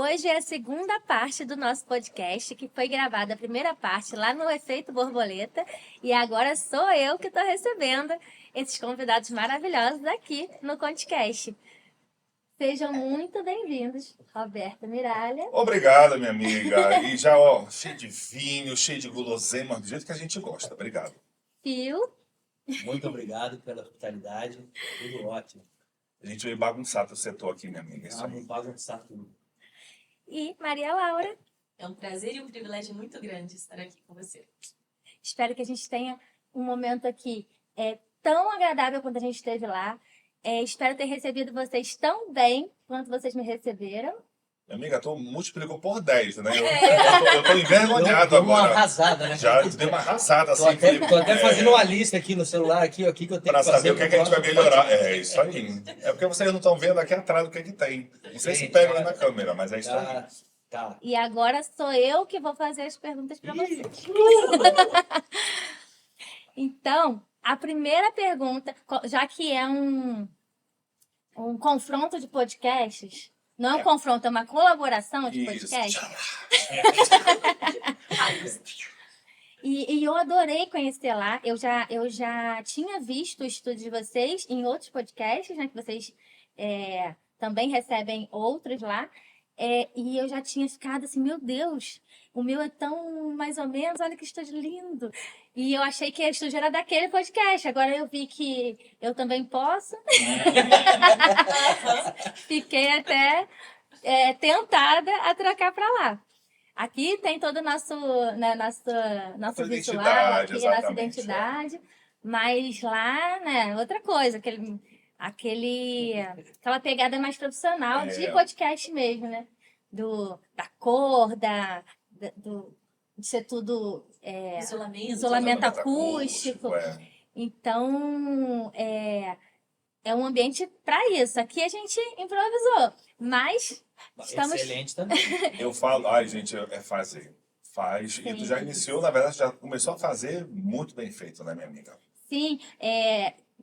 Hoje é a segunda parte do nosso podcast, que foi gravada a primeira parte lá no Efeito Borboleta. E agora sou eu que estou recebendo esses convidados maravilhosos aqui no Conticast. Sejam muito bem-vindos, Roberto Miralha. Obrigado, minha amiga. E já, cheio de vinho, cheio de guloseima, do jeito que a gente gosta. Obrigado. Fio. Muito obrigado pela hospitalidade. Tudo ótimo. A gente veio bagunçar teu setor aqui, minha amiga. Isso aí. Vamos bagunçar tudo. E Maria Laura. É um prazer e um privilégio muito grande estar aqui com você. Espero que a gente tenha um momento aqui tão agradável quanto a gente esteve lá. Espero ter recebido vocês tão bem quanto vocês me receberam. Minha amiga, tu multiplicou por 10, né? Eu tô envergonhado Deu uma agora. arrasada, né? Já deu uma arrasada assim. Tô até fazendo uma lista aqui no celular, aqui, o que eu tenho Pra que fazer. saber o que, é que a gente vai melhorar. É isso aí. É porque vocês não estão vendo aqui atrás o que é que tem. Não sei se pega ali na câmera, mas é isso aí. Tá. E agora sou eu que vou fazer as perguntas para vocês. Então, a primeira pergunta, já que é um confronto de podcasts, não é um confronto, é uma colaboração de podcasts. E eu adorei conhecer lá. Eu já tinha visto o estúdio de vocês em outros podcasts, né? Que vocês também recebem outros lá. E eu já tinha ficado assim, meu Deus, o meu é tão mais ou menos, olha que estúdio lindo. E eu achei que o estúdio era daquele podcast. Agora eu vi que eu também posso. Fiquei até tentada a trocar para lá. Aqui tem todo o nosso visual, aqui a nossa identidade. Mas lá, né, outra coisa, aquela pegada mais profissional de podcast mesmo, né? Da cor, de ser tudo isolamento acústico. Então, é um ambiente para isso. Aqui a gente improvisou, mas estamos... Excelente também. Eu falo, gente, é fazer. Faz. Sim. E tu já iniciou, na verdade, já começou a fazer muito bem feito, né, minha amiga? Sim,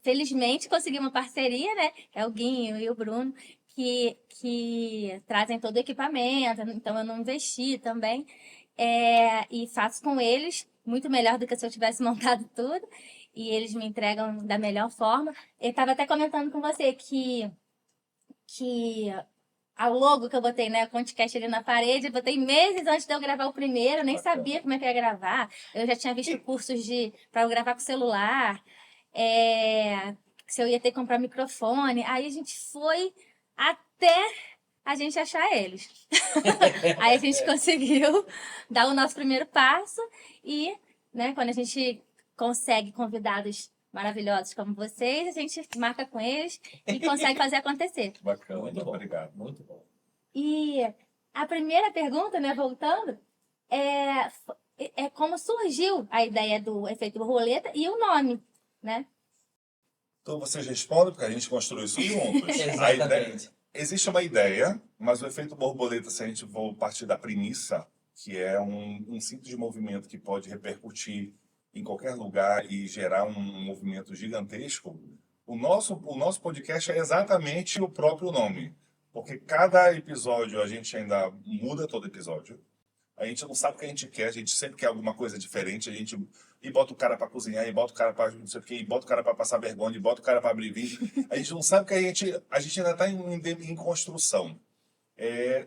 felizmente consegui uma parceria, né? É o Guinho e o Bruno, que trazem todo o equipamento, então eu não investi também. E faço com eles muito melhor do que se eu tivesse montado tudo. E eles me entregam da melhor forma. Eu estava até comentando com você que a logo que eu botei, né, o Conticast ali na parede, eu botei meses antes de eu gravar o primeiro, eu nem sabia como é que eu ia gravar. Eu já tinha visto cursos para eu gravar com celular, se eu ia ter que comprar microfone. Aí a gente foi até a gente achar eles. Aí a gente conseguiu dar o nosso primeiro passo e, né, quando a gente consegue convidados maravilhosos como vocês, a gente marca com eles e consegue fazer acontecer. Bacana, Muito bom. Obrigado. Muito bom. E a primeira pergunta, né, voltando, é como surgiu a ideia do Efeito Borboleta e o nome, né? Então vocês respondem, porque a gente construiu isso juntos. Exatamente. Existe uma ideia, mas o efeito borboleta, se a gente for partir da premissa, que é um simples movimento que pode repercutir em qualquer lugar e gerar um movimento gigantesco, o nosso podcast é exatamente o próprio nome. Porque cada episódio a gente ainda muda todo episódio. A gente não sabe o que a gente quer, a gente sempre quer alguma coisa diferente. E bota o cara para cozinhar, e bota o cara para não sei o quê, e bota o cara para passar vergonha, e bota o cara para abrir vinho. A gente não sabe que a gente ainda está em construção.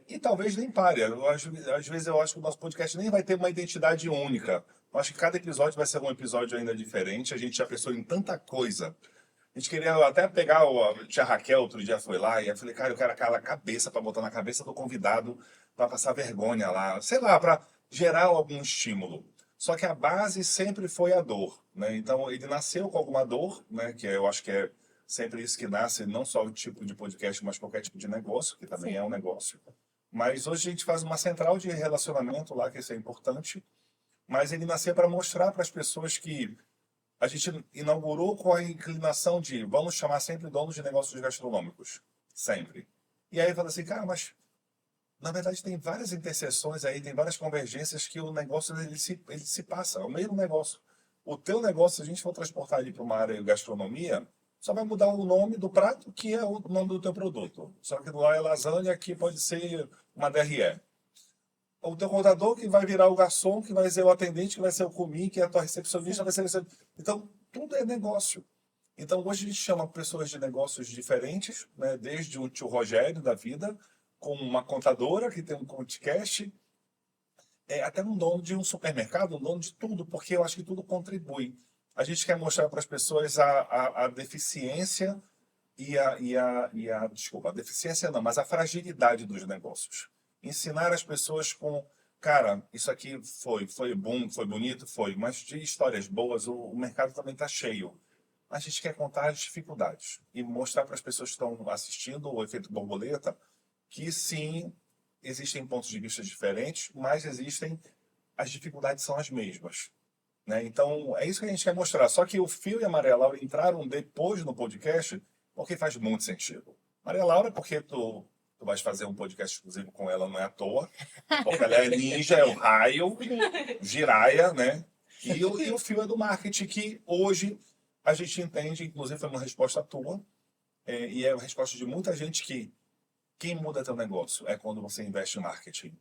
E talvez nem pare. Às vezes eu acho que o nosso podcast nem vai ter uma identidade única. Eu acho que cada episódio vai ser um episódio ainda diferente. A gente já pensou em tanta coisa. A gente queria até pegar a tia Raquel, outro dia foi lá, e eu falei, cara, eu quero aquela cabeça para botar na cabeça do convidado para passar vergonha lá, sei lá, para gerar algum estímulo. Só que a base sempre foi a dor, né? Então ele nasceu com alguma dor, né? Que eu acho que é sempre isso que nasce, não só o tipo de podcast, mas qualquer tipo de negócio, que também é um negócio. Mas hoje a gente faz uma central de relacionamento lá, que isso é importante. Mas ele nasceu para mostrar para as pessoas que a gente inaugurou com a inclinação de vamos chamar sempre donos de negócios gastronômicos. Sempre. E aí fala assim, cara, mas na verdade tem várias interseções aí, tem várias convergências que o negócio ele se passa, é o mesmo negócio. O teu negócio, se a gente for transportar ele para uma área de gastronomia, Só vai mudar o nome do prato, que é o nome do teu produto. Só que lá é lasanha, aqui pode ser uma DRE. O teu contador que vai virar o garçom, que vai ser o atendente, que vai ser o comi, que é a tua recepcionista, vai ser... Então, tudo é negócio. Então, hoje a gente chama pessoas de negócios diferentes, né? Desde o tio Rogério da vida, com uma contadora que tem um podcast, até um dono de um supermercado, um dono de tudo, porque eu acho que tudo contribui. A gente quer mostrar para as pessoas a deficiência desculpa, a deficiência não, mas a fragilidade dos negócios. Ensinar as pessoas com, cara, isso aqui foi bom, foi bonito, foi, mas de histórias boas, o mercado também está cheio. A gente quer contar as dificuldades e mostrar para as pessoas que estão assistindo o efeito borboleta que sim, existem pontos de vista diferentes, mas as dificuldades são as mesmas. Né? Então, é isso que a gente quer mostrar. Só que o Fio e a Maria Laura entraram depois no podcast porque faz muito sentido. Maria Laura, porque tu vais fazer um podcast exclusivo com ela, não é à toa. Porque ela é ninja, é o raio, giraia, né? E o Fio é do marketing, que hoje a gente entende, inclusive foi uma resposta tua, e é a resposta de muita gente que quem muda teu negócio é quando você investe em marketing.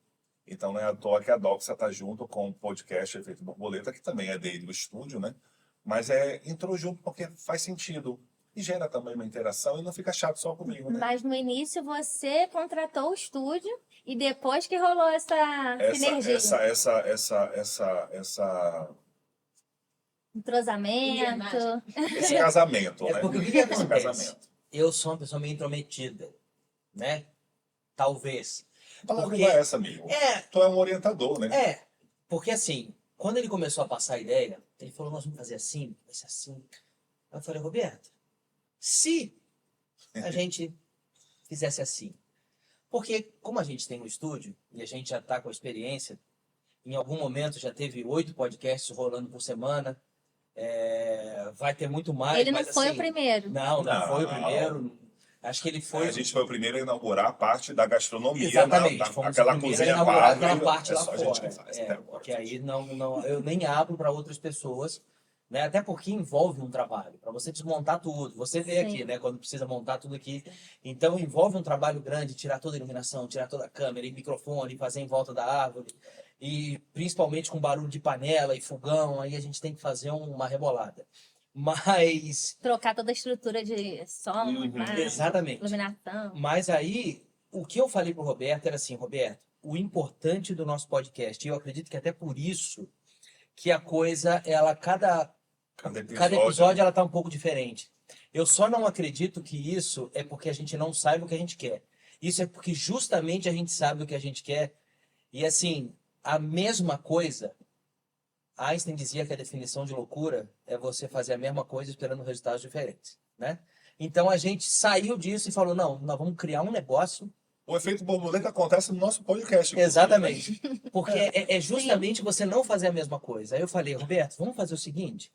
Então, não é à toa que a Doxa está junto com o podcast Efeito Borboleta, que também é dele do estúdio, né? Mas entrou junto porque faz sentido. E gera também uma interação e não fica chato só comigo, né? Mas no início você contratou o estúdio e depois que rolou essa sinergia. Entrosamento. Esse casamento, né? Porque o que Esse acontece? casamento. Eu sou uma pessoa meio intrometida, né? Talvez. A palavra Porque- não é essa, amigo. Tu é um orientador, né? Porque assim, quando ele começou a passar a ideia, ele falou, nós vamos fazer assim, vai ser assim. Eu falei, Roberto, se a gente fizesse assim. Porque como a gente tem um estúdio e a gente já está com a experiência, em algum momento já teve 8 podcasts rolando por semana, vai ter muito mais. Ele não mas, foi assim, o primeiro. Não foi o Não. primeiro. Acho que ele foi. A gente foi o primeiro a inaugurar a parte da gastronomia. Exatamente, fomos aquela o primeiro cozinha a inaugurar quadra, aquela parte lá só a fora. gente que faz até agora. Porque aí eu nem abro para outras pessoas, né? Até porque envolve um trabalho, para você desmontar tudo. Você vê Sim. aqui, né? Quando precisa montar tudo aqui. Então envolve um trabalho grande, tirar toda a iluminação, tirar toda a câmera e microfone, fazer em volta da árvore. E principalmente com barulho de panela e fogão, aí a gente tem que fazer uma rebolada. Mas, Trocar toda a estrutura de som, imagem, exatamente. iluminação. Mas aí, o que eu falei pro Roberto era assim, Roberto, o importante do nosso podcast, e eu acredito que até por isso que a coisa, ela, cada episódio ela tá um pouco diferente. Eu só não acredito que isso é porque a gente não sabe o que a gente quer. Isso é porque justamente a gente sabe o que a gente quer. E assim, a mesma coisa, Einstein dizia que a definição de loucura é você fazer a mesma coisa esperando resultados diferentes, né? Então a gente saiu disso e falou, não, nós vamos criar um negócio. O efeito borboleta acontece no nosso podcast. inclusive. Exatamente. Porque é justamente você não fazer a mesma coisa. Aí eu falei, Roberto, vamos fazer o seguinte,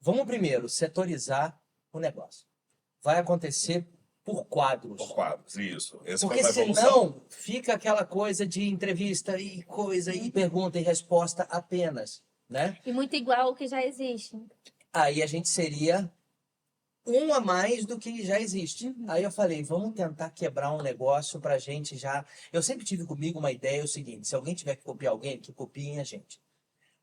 vamos primeiro setorizar o negócio. Vai acontecer por quadros. Por quadros, isso. Essa Porque foi uma evolução. senão fica aquela coisa de entrevista e coisa e pergunta e resposta apenas, né? E muito igual ao que já existe. Aí a gente seria um a mais do que já existe. Aí eu falei, vamos tentar quebrar um negócio pra gente já... Eu sempre tive comigo uma ideia, o seguinte, se alguém tiver que copiar alguém, que copiem a gente.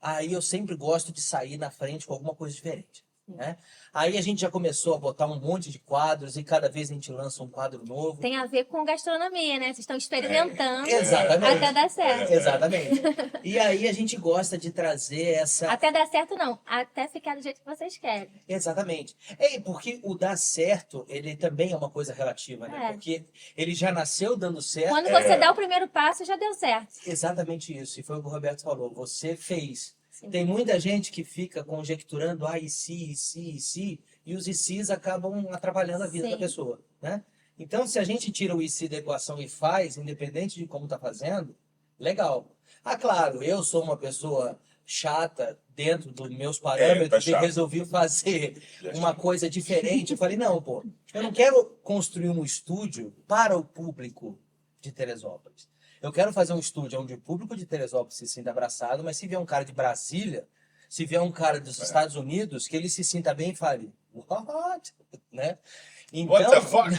Aí eu sempre gosto de sair na frente com alguma coisa diferente, né? Aí a gente já começou a botar um monte de quadros e cada vez a gente lança um quadro novo. Tem a ver com gastronomia, né? Vocês estão experimentando Exatamente. até dar certo. Exatamente. E aí a gente gosta de trazer essa... Até dar certo, não. Até ficar do jeito que vocês querem. Exatamente. Porque o dar certo, ele também é uma coisa relativa, né? É. Porque ele já nasceu dando certo. Quando você dá o primeiro passo, já deu certo. Exatamente isso. E foi o que o Roberto falou. Você fez. Sim. Tem muita gente que fica conjecturando, e se, e os ICs acabam atrapalhando a vida Sim. da pessoa, né? Então, se a gente tira o IC da equação e faz, independente de como está fazendo, legal. Claro, eu sou uma pessoa chata dentro dos meus parâmetros e chato. resolvi fazer uma coisa diferente. Eu falei, não, pô, eu não quero construir um estúdio para o público de Teresópolis. Eu quero fazer um estúdio onde o público de Teresópolis se sinta abraçado, mas se vier um cara de Brasília, Se vier um cara dos Estados Unidos, que ele se sinta bem e fale, what? Né? What the fuck?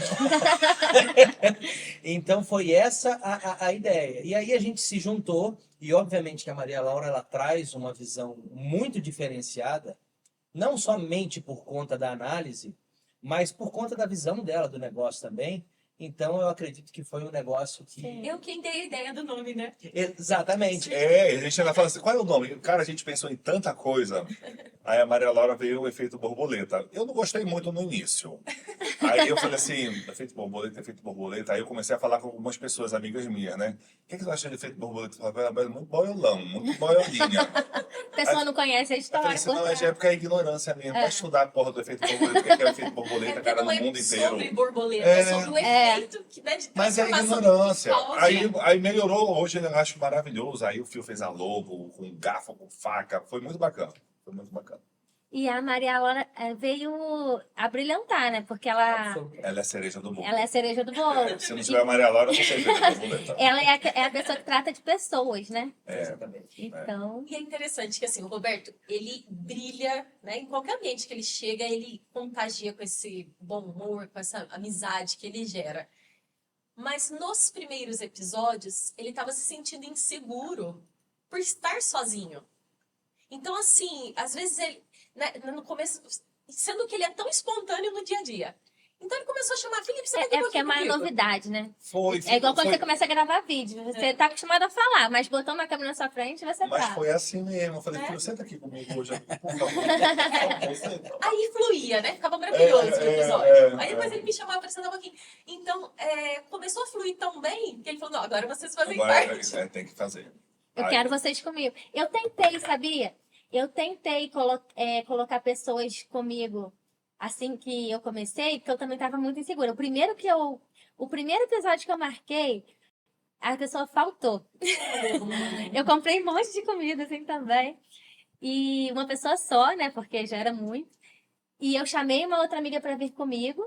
Então foi essa a ideia. E aí a gente se juntou, e obviamente que a Maria Laura ela traz uma visão muito diferenciada, não somente por conta da análise, mas por conta da visão dela do negócio também. Então eu acredito que foi um negócio que... Eu quem dei a ideia do nome, né? Exatamente. A gente ainda fala assim, qual é o nome? Cara, a gente pensou em tanta coisa. Aí a Maria Laura veio o efeito borboleta. Eu não gostei muito no início. Aí eu falei assim, efeito borboleta, efeito borboleta. Aí eu comecei a falar com algumas pessoas, amigas minhas, né? O que você acha de efeito borboleta? Eu falei, muito boiolão, muito boiolinha. A pessoa não conhece a Eu história. falei assim, não, é época é ignorância mesmo. Vai estudar a porra do efeito borboleta, o que é o efeito borboleta, Porque cara, não no é mundo inteiro. sobre borboleta, é sobre o efeito que dá de Mas é transformação ignorância. do pau, Aí melhorou, hoje eu acho maravilhoso. Aí o Fio fez a logo, com garfo, com faca. Foi muito bacana. Foi muito bacana. E a Maria Laura veio a brilhantar, né? Porque ela Ela é a cereja do bolo. é a cereja do bolo. Se não tiver a Maria Laura, eu não sei efeito borboleta. Ela é a pessoa que trata de pessoas, né? Exatamente. Então, E é interessante que assim, o Roberto, ele brilha, né? Em qualquer ambiente que ele chega, ele contagia com esse bom humor, com essa amizade que ele gera. Mas nos primeiros episódios, ele estava se sentindo inseguro por estar sozinho. Então, assim, às vezes ele, né, no começo, sendo que ele é tão espontâneo no dia a dia. Então ele começou a chamar, Felipe, você vai ter porque é uma novidade, né? Foi, É igual quando foi, você começa a gravar vídeo. Você tá acostumado a falar, mas botou uma câmera na sua frente, você mas tá. foi assim mesmo. Eu falei, É. Fio, senta aqui comigo hoje. Por favor. Senta. Aí fluía, né? Ficava maravilhoso o episódio. Aí depois ele me chamava pra sentar um pouquinho. Então, começou a fluir tão bem que ele falou, não, agora vocês fazem Agora parte. tem que fazer. Eu Aí, quero vocês comigo. Eu tentei, sabia? Eu tentei colocar pessoas comigo assim que eu comecei, porque eu também estava muito insegura. O primeiro episódio que eu marquei, a pessoa faltou. Eu comprei um monte de comida assim também. E uma pessoa só, né? Porque já era muito. E eu chamei uma outra amiga para vir comigo.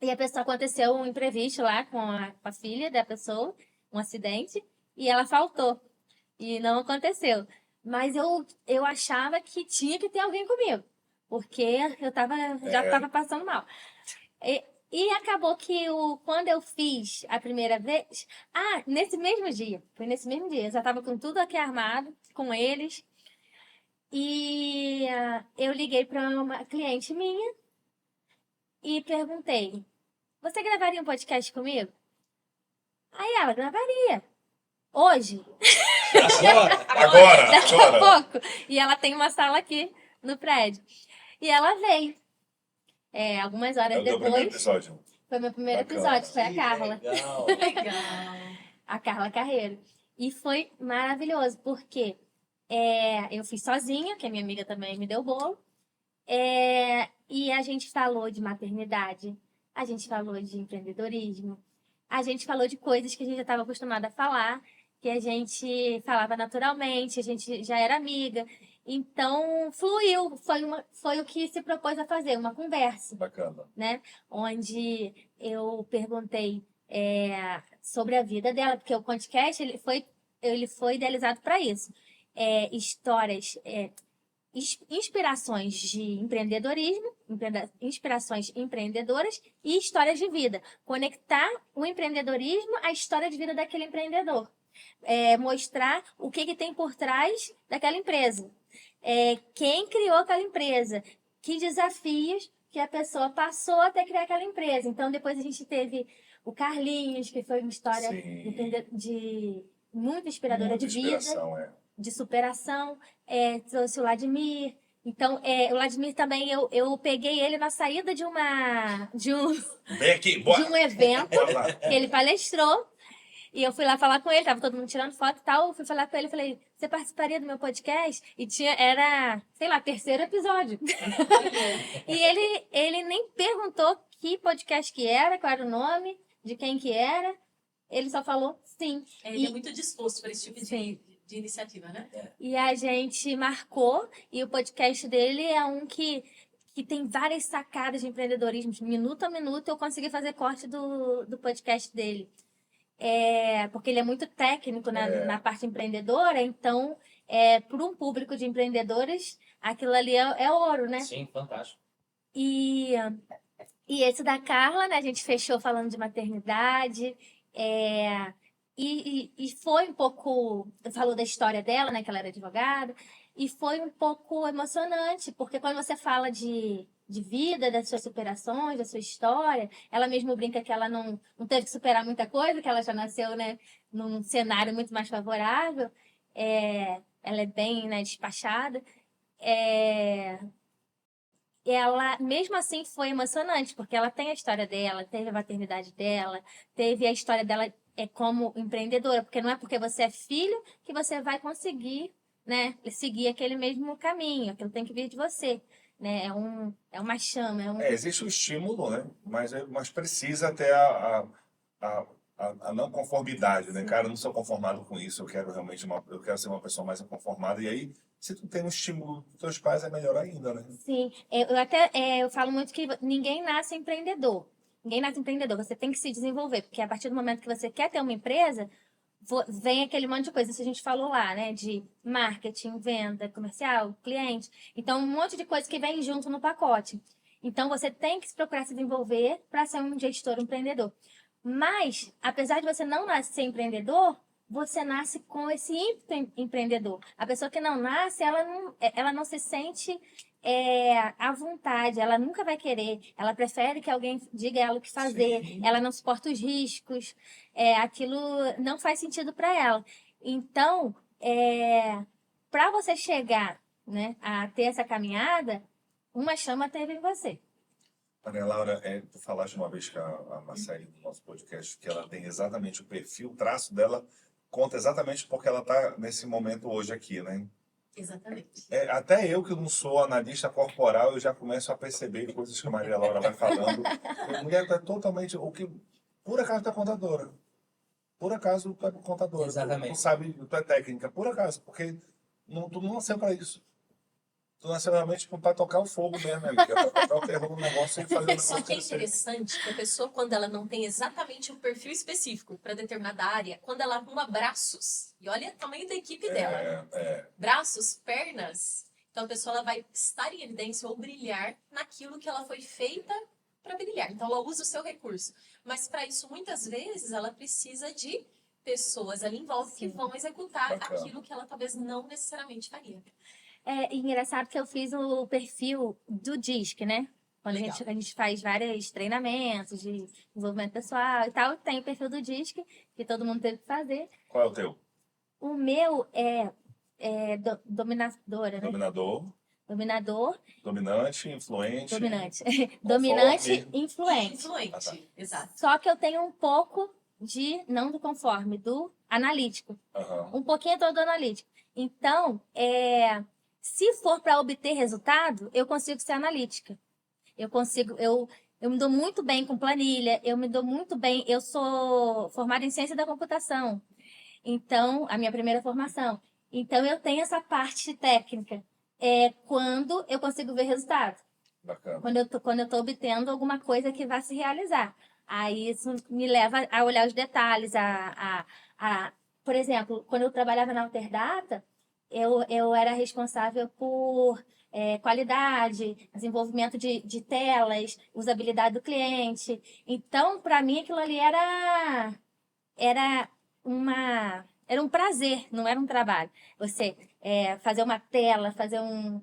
E a pessoa aconteceu um imprevisto lá com a filha da pessoa, um acidente, e ela faltou. E não aconteceu. Mas eu achava que tinha que ter alguém comigo. Porque eu já estava passando mal. E acabou que quando eu fiz a primeira vez... nesse mesmo dia. Foi nesse mesmo dia. Eu já estava com tudo aqui armado, com eles. E eu liguei para uma cliente minha e perguntei, você gravaria um podcast comigo? Aí ela, gravaria. Hoje. Agora! Daqui a pouco. E ela tem uma sala aqui no prédio. E ela veio. Algumas É horas o teu primeiro depois. episódio. Foi meu primeiro Bacana. episódio, foi a Carla. Legal. Legal. A Carla Carreiro. E foi maravilhoso, porque eu fiz sozinha, que a minha amiga também me deu bolo. E a gente falou de maternidade, a gente falou de empreendedorismo, a gente falou de coisas que a gente já estava acostumada a falar, que a gente falava naturalmente, a gente já era amiga. Então, fluiu, foi o que se propôs a fazer, uma conversa, Bacana. né? Onde eu perguntei sobre a vida dela, porque o podcast ele foi idealizado para isso. Histórias, inspirações de empreendedorismo, inspirações empreendedoras e histórias de vida. Conectar o empreendedorismo à história de vida daquele empreendedor. Mostrar o que tem por trás daquela empresa. Quem criou aquela empresa. Que desafios que a pessoa passou até criar aquela empresa. Então, depois a gente teve o Carlinhos, que foi uma história muito inspiradora Muita de vida. inspiração, De superação, trouxe o Vladimir. Então, o Vladimir também, eu peguei ele na saída de Vem aqui, bora! um evento Bora lá. que ele palestrou. E eu fui lá falar com ele, tava todo mundo tirando foto e tal. Eu fui falar com ele, falei, você participaria do meu podcast? E era, sei lá, terceiro episódio. E ele nem perguntou que podcast que era, qual era o nome, de quem que era. Ele só falou sim. Ele é muito disposto para esse tipo de iniciativa, né? E a gente marcou, e o podcast dele é um que tem várias sacadas de empreendedorismo. Minuto a minuto eu consegui fazer corte do podcast dele. Porque ele é muito técnico na parte empreendedora, então para um público de empreendedores, aquilo ali é ouro, né? Sim, fantástico. E, e esse da Carla, né? A gente fechou falando de maternidade. E foi um pouco. Falou da história dela, né? Que ela era advogada. E foi um pouco emocionante, porque quando você fala de vida, das suas superações, da sua história, ela mesmo brinca que ela não teve que superar muita coisa, que ela já nasceu, né? Num cenário muito mais favorável. Ela é bem, né, despachada. Ela, mesmo assim, foi emocionante, porque ela tem a história dela, teve a maternidade dela, teve a história dela como empreendedora, porque não é porque você é filho que você vai conseguir, né, seguir aquele mesmo caminho, aquilo tem que vir de você, né, é uma chama, Existe o estímulo, né? Mas precisa ter a não conformidade, né? Cara, eu não sou conformado com isso, eu quero realmente eu quero ser uma pessoa mais conformada. E aí, se tu tem um estímulo dos teus pais, é melhor ainda, né? Sim, eu falo muito que ninguém nasce empreendedor. Ninguém nasce empreendedor, você tem que se desenvolver, porque a partir do momento que você quer ter uma empresa, vem aquele monte de coisa, isso a gente falou lá, né? De marketing, venda, comercial, cliente. Então, um monte de coisa que vem junto no pacote. Então, você tem que se procurar se desenvolver para ser um gestor, um empreendedor. Mas, apesar de você não nascer empreendedor, você nasce com esse ímpeto empreendedor. A pessoa que não nasce, ela não se sente à vontade, ela nunca vai querer, ela prefere que alguém diga ela o que fazer, Sim. ela não suporta os riscos, aquilo não faz sentido para ela. Então, para você chegar, né, a ter essa caminhada, uma chama teve em você. Maria Laura, tu falaste uma vez com a Marcele no nosso podcast que ela tem exatamente o perfil, o traço dela conta exatamente porque ela está nesse momento hoje aqui, né? Exatamente. Até eu que não sou analista corporal, eu já começo a perceber coisas que a Maria Laura vai falando. A mulher está totalmente... Por acaso tu é contadora. Por acaso tu é contadora. Exatamente. Tu sabe, tu é técnica. Por acaso, porque tu não nasceu para isso. Tu nasceu realmente para tocar o fogo mesmo, amiga. Para tocar o terror no negócio e fazer o negócio Só que é crescer. interessante que a pessoa, quando ela não tem exatamente um perfil específico para determinada área, quando ela arruma braços, e olha o tamanho da equipe dela, braços, pernas, então a pessoa ela vai estar em evidência ou brilhar naquilo que ela foi feita para brilhar. Então ela usa o seu recurso. Mas para isso, muitas vezes, ela precisa de pessoas ali em volta que vão executar Bacana. aquilo que ela talvez não necessariamente faria. Engraçado que eu fiz o perfil do DISC, né? Quando Legal. a gente faz vários treinamentos de desenvolvimento pessoal e tal, tem o perfil do DISC, que todo mundo teve que fazer. Qual é o teu? O meu é dominadora, né? Dominador, Dominador, dominante, influente. dominante. Conforme. Dominante, influente. Influente, Ah, tá. exato. Só que eu tenho um pouco não do conforme, do analítico. Aham. Um pouquinho todo analítico. Então, se for para obter resultado, eu consigo ser analítica. Eu me dou muito bem com planilha, eu me dou muito bem. Eu sou formada em ciência da computação. Então, a minha primeira formação. Então, eu tenho essa parte técnica. Quando eu consigo ver resultado. Bacana. Quando eu tô obtendo alguma coisa que vai se realizar. Aí isso me leva a olhar os detalhes, por exemplo, quando eu trabalhava na Alterdata, eu era responsável por qualidade, desenvolvimento de telas, usabilidade do cliente. Então, para mim, aquilo ali era era um prazer, não era um trabalho. Você fazer uma tela, fazer um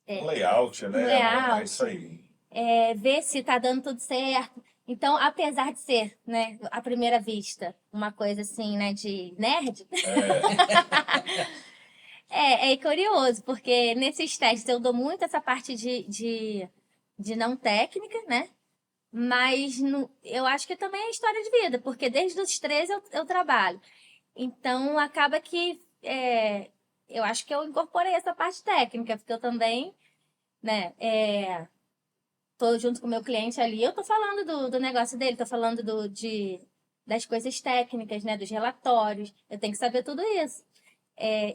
Um layout, né? um layout. É isso aí. Ver se está dando tudo certo. Então, apesar de ser, né, à primeira vista, uma coisa assim, né, de nerd, é curioso, porque nesses testes eu dou muito essa parte de não técnica, né? Mas eu acho que também é história de vida, porque desde os 13 eu trabalho. Então, acaba que eu acho que eu incorporei essa parte técnica, porque eu também, né, tô junto com o meu cliente ali, eu tô falando do negócio dele, tô falando das coisas técnicas, né, dos relatórios, eu tenho que saber tudo isso.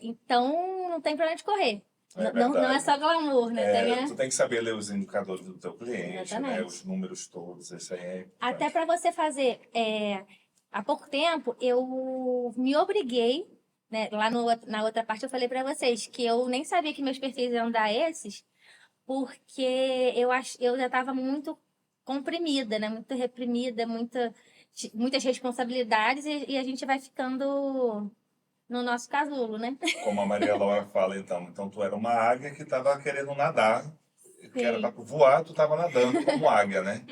Então, não tem pra onde correr. Não é só glamour, né? Tu tem que saber ler os indicadores do teu cliente, Exatamente. né? Os números todos, isso aí é importante. Até para você fazer. Há pouco tempo, eu me obriguei, né, lá na outra parte eu falei para vocês que eu nem sabia que meus perfis iam dar esses, porque eu já estava muito comprimida, né? Muito reprimida, muitas responsabilidades e a gente vai ficando no nosso casulo, né? Como a Maria Laura fala, então tu era uma águia que estava querendo nadar, que era para voar, tu estava nadando como águia, né?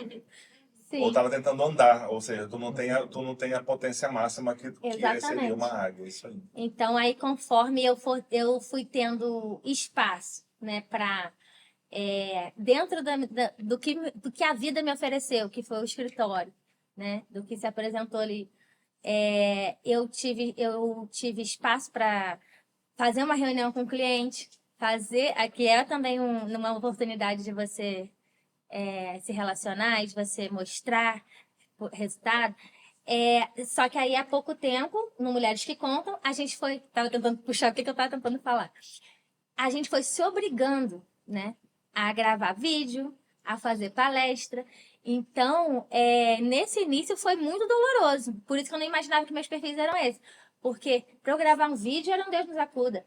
Sim. Ou estava tentando andar, ou seja, tu não tem a potência máxima que seria uma águia, isso aí. Então, aí, conforme eu fui tendo espaço, né, para dentro do que a vida me ofereceu, que foi o escritório, né, do que se apresentou ali, eu tive espaço para fazer uma reunião com o cliente, que é também uma oportunidade de você se relacionar, de você mostrar o resultado. Só que aí, há pouco tempo, no Mulheres que Contam, a gente foi... Estava tentando puxar o que eu estava tentando falar. A gente foi se obrigando, né, a gravar vídeo, a fazer palestra. Então, nesse início foi muito doloroso. Por isso que eu não imaginava que meus perfis eram esses. Porque para eu gravar um vídeo era um Deus nos acuda.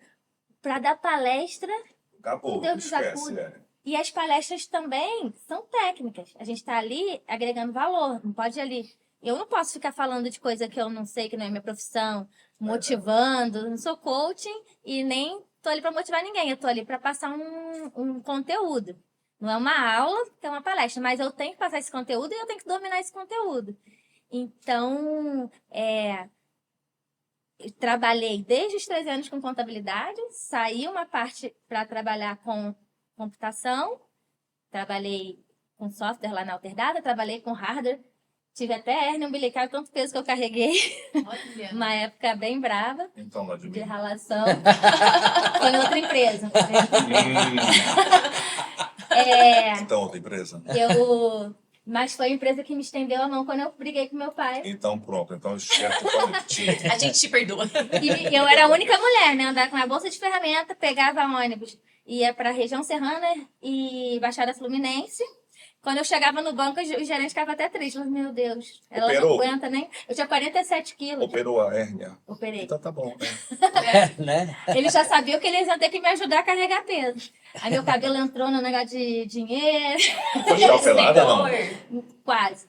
Para dar palestra, acabou, Deus nos acuda. E as palestras também são técnicas. A gente está ali agregando valor. Não pode ir ali. Eu não posso ficar falando de coisa que eu não sei, que não é minha profissão, motivando. Não sou coaching e nem estou ali para motivar ninguém. Eu estou ali para passar um conteúdo. Não é uma aula, é uma palestra. Mas eu tenho que passar esse conteúdo e eu tenho que dominar esse conteúdo. Então, eu trabalhei desde os 13 anos com contabilidade. Saí uma parte para trabalhar com computação, trabalhei com software lá na Alterdata, trabalhei com hardware, tive até hérnia umbilical, tanto peso que eu carreguei. Olha. Uma época bem brava então, lá de de relação. Foi em outra empresa. Então, outra empresa. Mas foi a empresa que me estendeu a mão quando eu briguei com meu pai. Então, pronto. Então, a gente te perdoa. E eu era a única mulher, né? Andava com a bolsa de ferramenta, pegava ônibus, ia para a região serrana e Baixada Fluminense. Quando eu chegava no banco, o gerente ficava até triste. Meu Deus, ela não aguenta nem... Eu tinha 47 quilos. Operou a hérnia? Operei. Então tá bom, né? Né? Eles já sabiam que eles iam ter que me ajudar a carregar peso. Aí meu cabelo entrou no negócio de dinheiro. Foi escalpelada ou não? Quase.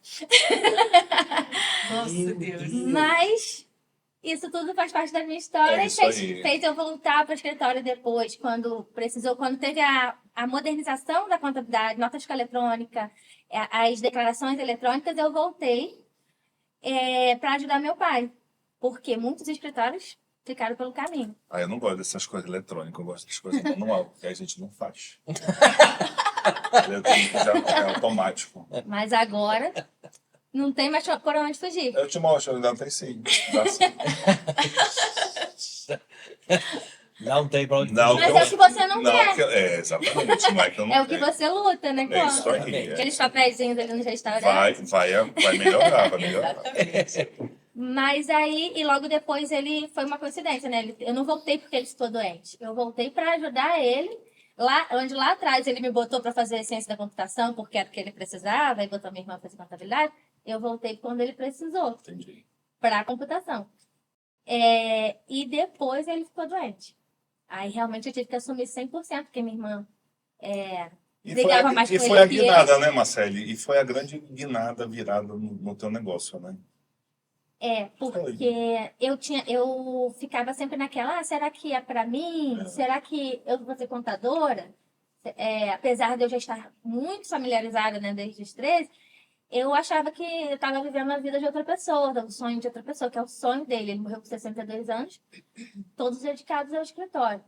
Nossa, Deus. Mas isso tudo faz parte da minha história e fez eu voltar para o escritório depois, quando teve a modernização da contabilidade, nota fiscal eletrônica, as declarações eletrônicas, eu voltei para ajudar meu pai, porque muitos escritórios ficaram pelo caminho. Eu não gosto dessas coisas eletrônicas, eu gosto das coisas manual, que a gente não faz. Já é automático. Mas agora não tem mais por onde fugir. Eu te mostro, ainda tem sim. Dá sim. Não tem pra onde Não, mas é o que você não quer. Exatamente. Não é que eu não é o que você luta, né? É isso aí. Aqueles papéis ali no restaurante. Vai melhorar, vai melhorar. Mas aí, e logo depois foi uma coincidência, né? Eu não voltei porque ele ficou doente. Eu voltei para ajudar ele. Lá atrás ele me botou para fazer ciência da computação, porque era o que ele precisava, e botou minha irmã para fazer contabilidade. Eu voltei quando ele precisou. Entendi. Para a computação. E depois ele ficou doente. Aí realmente eu tive que assumir 100%, porque minha irmã brigava mais com ele. E foi a guinada, né, Marcele? E foi a grande guinada virada no teu negócio, né? Porque eu ficava sempre naquela, será que é para mim? Será que eu vou ser contadora? Apesar de eu já estar muito familiarizada, né, desde os 13, eu achava que eu estava vivendo a vida de outra pessoa, o sonho de outra pessoa, que é o sonho dele. Ele morreu com 62 anos, todos dedicados ao escritório.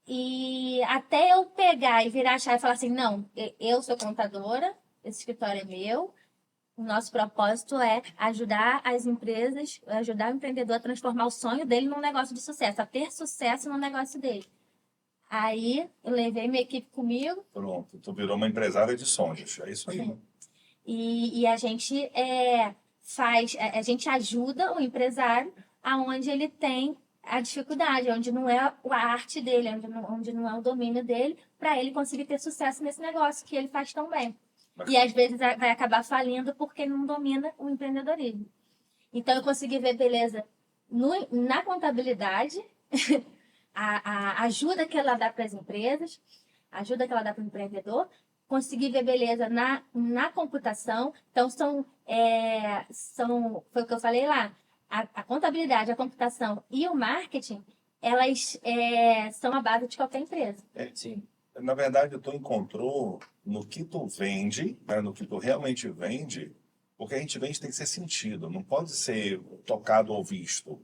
E até eu pegar e virar a chave e falar assim, não, eu sou contadora, esse escritório é meu, o nosso propósito é ajudar as empresas, ajudar o empreendedor a transformar o sonho dele num negócio de sucesso, a ter sucesso no negócio dele. Aí eu levei minha equipe comigo. Pronto, tu virou uma empresária de sonhos, é isso aí. Sim. E a gente a gente ajuda o empresário aonde ele tem a dificuldade, onde não é a arte dele, onde não é o domínio dele, para ele conseguir ter sucesso nesse negócio que ele faz tão bem. E às vezes vai acabar falindo porque não domina o empreendedorismo. Então eu consegui ver, beleza, Na contabilidade, a ajuda que ela dá para as empresas, a ajuda que ela dá para o empreendedor, conseguir ver beleza na computação. Então, foi o que eu falei lá, a contabilidade, a computação e o marketing, elas são a base de qualquer empresa. Sim. Na verdade, tu encontrou no que tu vende, né, no que tu realmente vende, o que a gente vende tem que ser sentido, não pode ser tocado ou visto.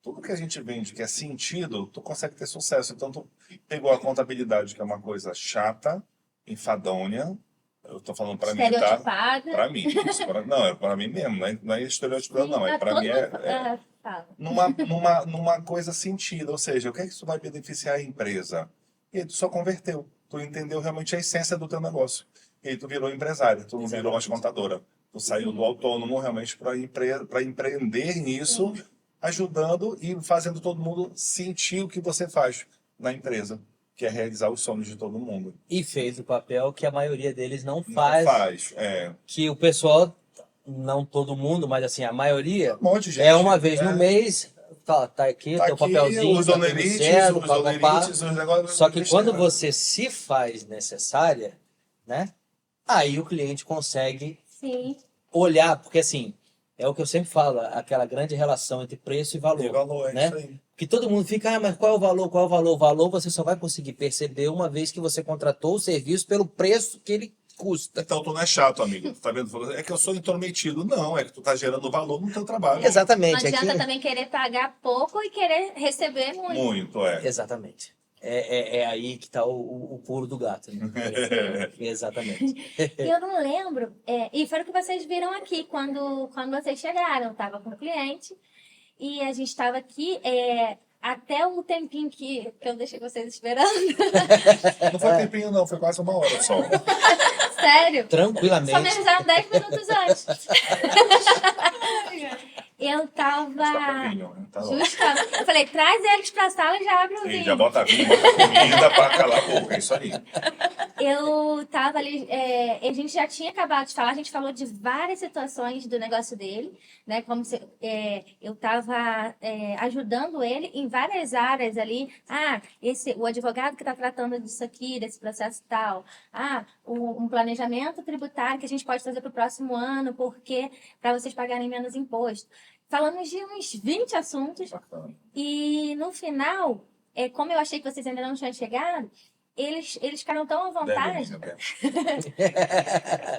Tudo que a gente vende que é sentido, tu consegue ter sucesso. Então, tu pegou a contabilidade, que é uma coisa chata, enfadonha, eu tô falando para mim, tá? Estereotipada. Para mim. Não, é para mim mesmo, não é estereotipado, não. É para todo mim, mundo fala. numa coisa sentida. Ou seja, o que é que isso vai beneficiar a empresa? E aí tu só converteu. Tu entendeu realmente a essência do teu negócio. E aí tu virou empresário, tu não virou mais contadora. Tu saiu do autônomo realmente para empreender nisso, ajudando e fazendo todo mundo sentir o que você faz na empresa, que é realizar os sonhos de todo mundo. E fez o papel que a maioria deles não Não faz. faz, Que o pessoal, não todo mundo, mas assim, a maioria, Um monte de gente, é uma vez no mês, tá aqui, Tá teu aqui, papelzinho, os tá tudo onerites, certo, os papapá. onerites, os negócios... Só que quando você se faz necessária, né? Aí o cliente consegue Sim. olhar, porque assim, é o que eu sempre falo, aquela grande relação entre preço e valor. Tem valor, né? isso aí. Que todo mundo fica, mas qual é o valor? Qual é o valor? O valor você só vai conseguir perceber uma vez que você contratou o serviço pelo preço que ele custa. Então tu não é chato, amigo. Tu tá vendo? É que eu sou intrometido. Não, é que tu tá gerando valor no teu trabalho. Não Exatamente. adianta também querer pagar pouco e querer receber muito. Muito, Exatamente. É aí que está o pulo do gato. Né? Exatamente. Eu não lembro, e foi o que vocês viram aqui quando vocês chegaram. Eu estava com o cliente e a gente estava aqui até o tempinho que eu deixei vocês esperando. Não foi tempinho, não. Foi quase uma hora só. Sério? Só me Tranquilamente. avisaram 10 minutos antes. Eu tava. Mas tá com vinho, né? Tá bom. Justamente. Eu falei, traz eles pra sala e já abre o Sim, vinho. já bota vinho, bota comida pra calar a boca. É isso aí. Eu tava ali, a gente já tinha acabado de falar, a gente falou de várias situações do negócio dele, né? Como se eu tava ajudando ele em várias áreas ali. O advogado que está tratando disso aqui, desse processo tal. Um planejamento tributário que a gente pode fazer para o próximo ano, porque para vocês pagarem menos imposto. Falamos de uns 20 assuntos. Bacana. E no final, como eu achei que vocês ainda não tinham chegado, eles ficaram tão à vontade.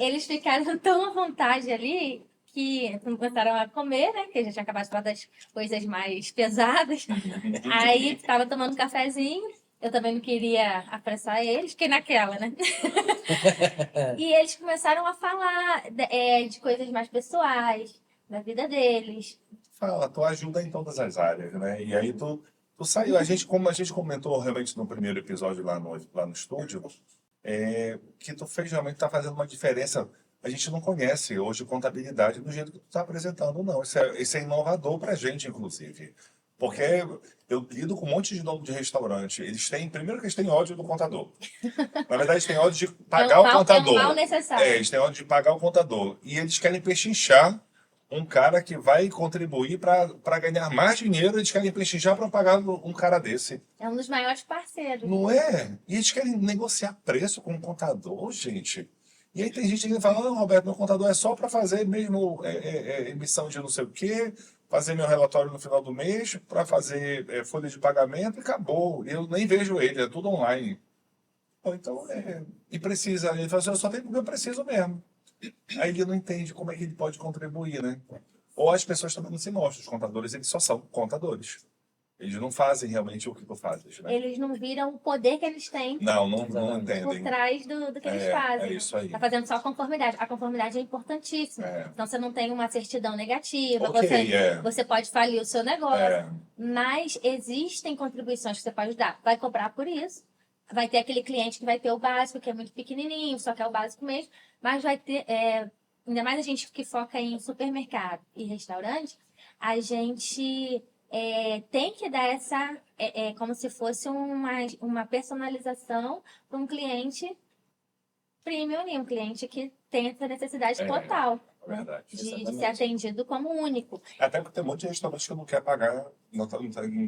Eles ficaram tão à vontade ali que começaram a comer, né? Que a gente tinha acabado de falar das coisas mais pesadas. Aí estava tomando um cafezinho. Eu também não queria apressar eles, fiquei naquela, né? E eles começaram a falar de coisas mais pessoais, da vida deles. Fala, tu ajuda em todas as áreas, né? E aí tu saiu. Como a gente comentou realmente no primeiro episódio lá no estúdio, que tu fez realmente tá fazendo uma diferença. A gente não conhece hoje contabilidade do jeito que tu tá apresentando, não. Isso é inovador pra gente, inclusive. Porque eu lido com um monte de dono de restaurante. Primeiro que eles têm ódio do contador. Na verdade, eles têm ódio de pagar o contador. É um mal necessário. Eles têm ódio de pagar o contador. E eles querem pechinchar um cara que vai contribuir para ganhar mais dinheiro. Eles querem pechinchar para pagar um cara desse. É um dos maiores parceiros. Não é? E eles querem negociar preço com o contador, gente. E aí tem gente que fala, não, Roberto, meu contador é só para fazer mesmo emissão de não sei o quê, fazer meu relatório no final do mês, para fazer folha de pagamento e acabou. Eu nem vejo ele, é tudo online. Pô, então, e precisa, ele fala assim, eu só tenho porque eu preciso mesmo. Aí ele não entende como é que ele pode contribuir, né? Ou as pessoas também não se mostram, os contadores, eles só são contadores. Eles não fazem realmente o que tu fazes, né? Eles não viram o poder que eles têm Não por entendem. trás do que eles fazem. É isso aí. Tá fazendo só a conformidade. A conformidade é importantíssima. Então você não tem uma certidão negativa, Ok, você pode falir o seu negócio. É. Mas existem contribuições que você pode dar. Vai cobrar por isso. Vai ter aquele cliente que vai ter o básico, que é muito pequenininho, só quer o básico mesmo. Mas vai ter, ainda mais a gente que foca em supermercado e restaurante, a gente tem que dar essa, como se fosse uma personalização para um cliente premium e um cliente que tem essa necessidade É. total Verdade. de ser Exatamente. atendido como único. Até porque tem um monte de restaurante que não quer pagar, não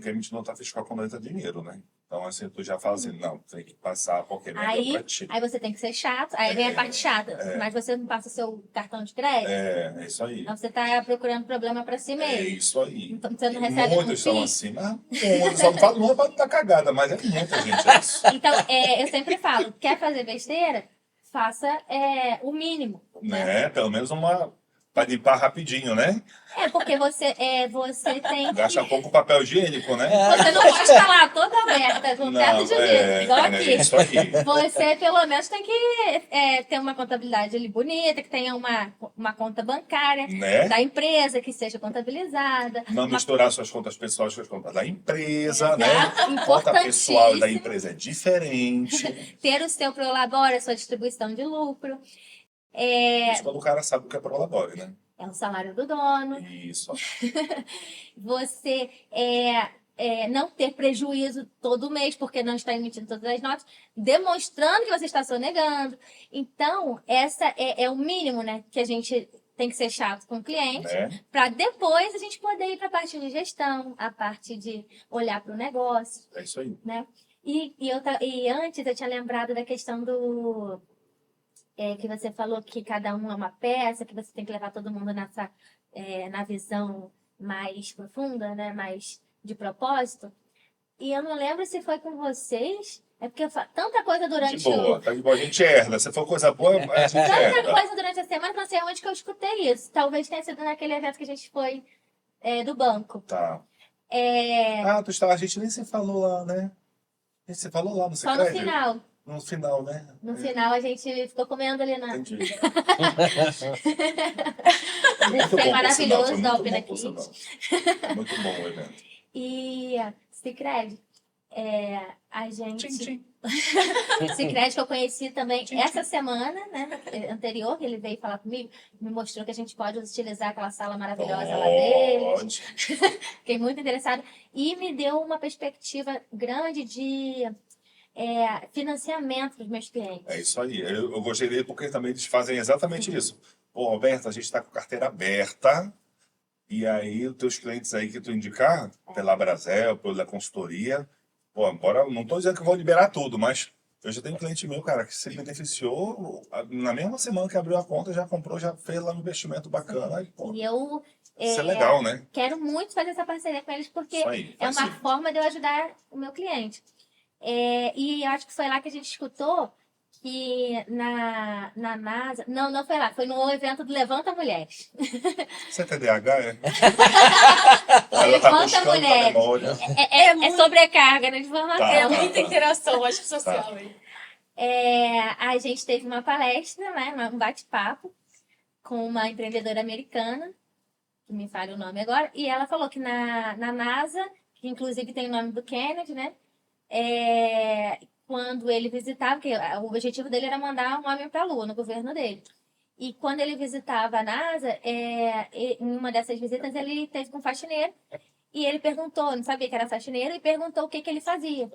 quer emitir nota fiscal quando entra dinheiro, né? Então, assim, tu já fala assim, não, tem que passar porque é melhor pra ti. Aí você tem que ser chato, aí vem a parte chata, mas você não passa o seu cartão de crédito, É isso aí. então você tá procurando problema pra si É mesmo. isso aí. Então você não E recebe muitos são FII. assim, mas muitos, só não falo não pra dar cagada, mas é muita gente isso. Então, eu sempre falo, quer fazer besteira? Faça o mínimo. Né? Pelo menos uma pra limpar rapidinho, né? Porque você tem Gasta que... pouco papel higiênico, né? Você não pode estar lá toda aberta, com perto de vidro, igual é aqui. isso aí. Você, pelo menos, tem que ter uma contabilidade ali bonita, que tenha uma conta bancária Né? da empresa, que seja contabilizada. Não misturar suas contas pessoais com as contas da empresa, né? Exato, Conta pessoal da importantíssimo. empresa é diferente. Ter o seu prolabore, a sua distribuição de lucro. Isso quando o cara sabe o que é prolabore, né? É o salário do dono. Isso. Você não ter prejuízo todo mês, porque não está emitindo todas as notas, demonstrando que você está sonegando. Então, essa é o mínimo, né? Que a gente tem que ser chato com o cliente, Né? para depois a gente poder ir para a parte de gestão, a parte de olhar para o negócio, É isso aí. né? E antes eu tinha lembrado da questão do... que você falou que cada um é uma peça, que você tem que levar todo mundo na visão mais profunda, né? Mais de propósito. E eu não lembro se foi com vocês, porque eu falo tanta coisa durante De boa, tá de boa. A gente herda. Se for coisa boa, a gente Tanta herda. coisa durante a semana, não sei onde que eu escutei isso. Talvez tenha sido naquele evento que a gente foi do banco. Tá. É, Ah, a gente nem se falou lá, né? A gente se falou lá no só no secreto. final. No final, né? No final a gente ficou comendo ali na... Entendi. Foi Muito bom, por sinal, maravilhoso foi da muito Alpina bom, por Kids. sinal. Muito bom o evento. E Sicredi, a gente... Tchim, tchim. Sicredi que eu conheci também essa semana, né, anterior, que ele veio falar comigo, me mostrou que a gente pode utilizar aquela sala maravilhosa lá deles. Pode. Fiquei muito interessada. E me deu uma perspectiva grande de financiamento dos meus clientes. É isso aí. Eu gostei dele porque também eles fazem exatamente isso. Pô, Roberto, a gente está com carteira aberta e aí os teus clientes aí que tu indicar, pela Brasel, pela consultoria, pô, embora, não estou dizendo que eu vou liberar tudo, mas eu já tenho um cliente meu, cara, que se beneficiou na mesma semana que abriu a conta, já comprou, já fez lá um investimento bacana. Aí, pô, E eu isso é legal, né? quero muito fazer essa parceria com eles, porque Isso aí, é faz uma sim. forma de eu ajudar o meu cliente. E eu acho que foi lá que a gente escutou que na NASA... Não foi lá. Foi no evento do Levanta Mulheres. Você é TDAH, é? Ela tá Levanta buscando a Mulheres. memória. É sobrecarga de informação. Tá. É muita interação, acho, social aí. A gente teve uma palestra, né, um bate-papo com uma empreendedora americana, que me falha o nome agora, e ela falou que na NASA, que inclusive tem o nome do Kennedy, né, quando ele visitava, porque o objetivo dele era mandar um homem para a Lua, no governo dele. E quando ele visitava a NASA, em uma dessas visitas, ele teve com um faxineiro, e ele perguntou, não sabia que era faxineiro, e perguntou o que ele fazia.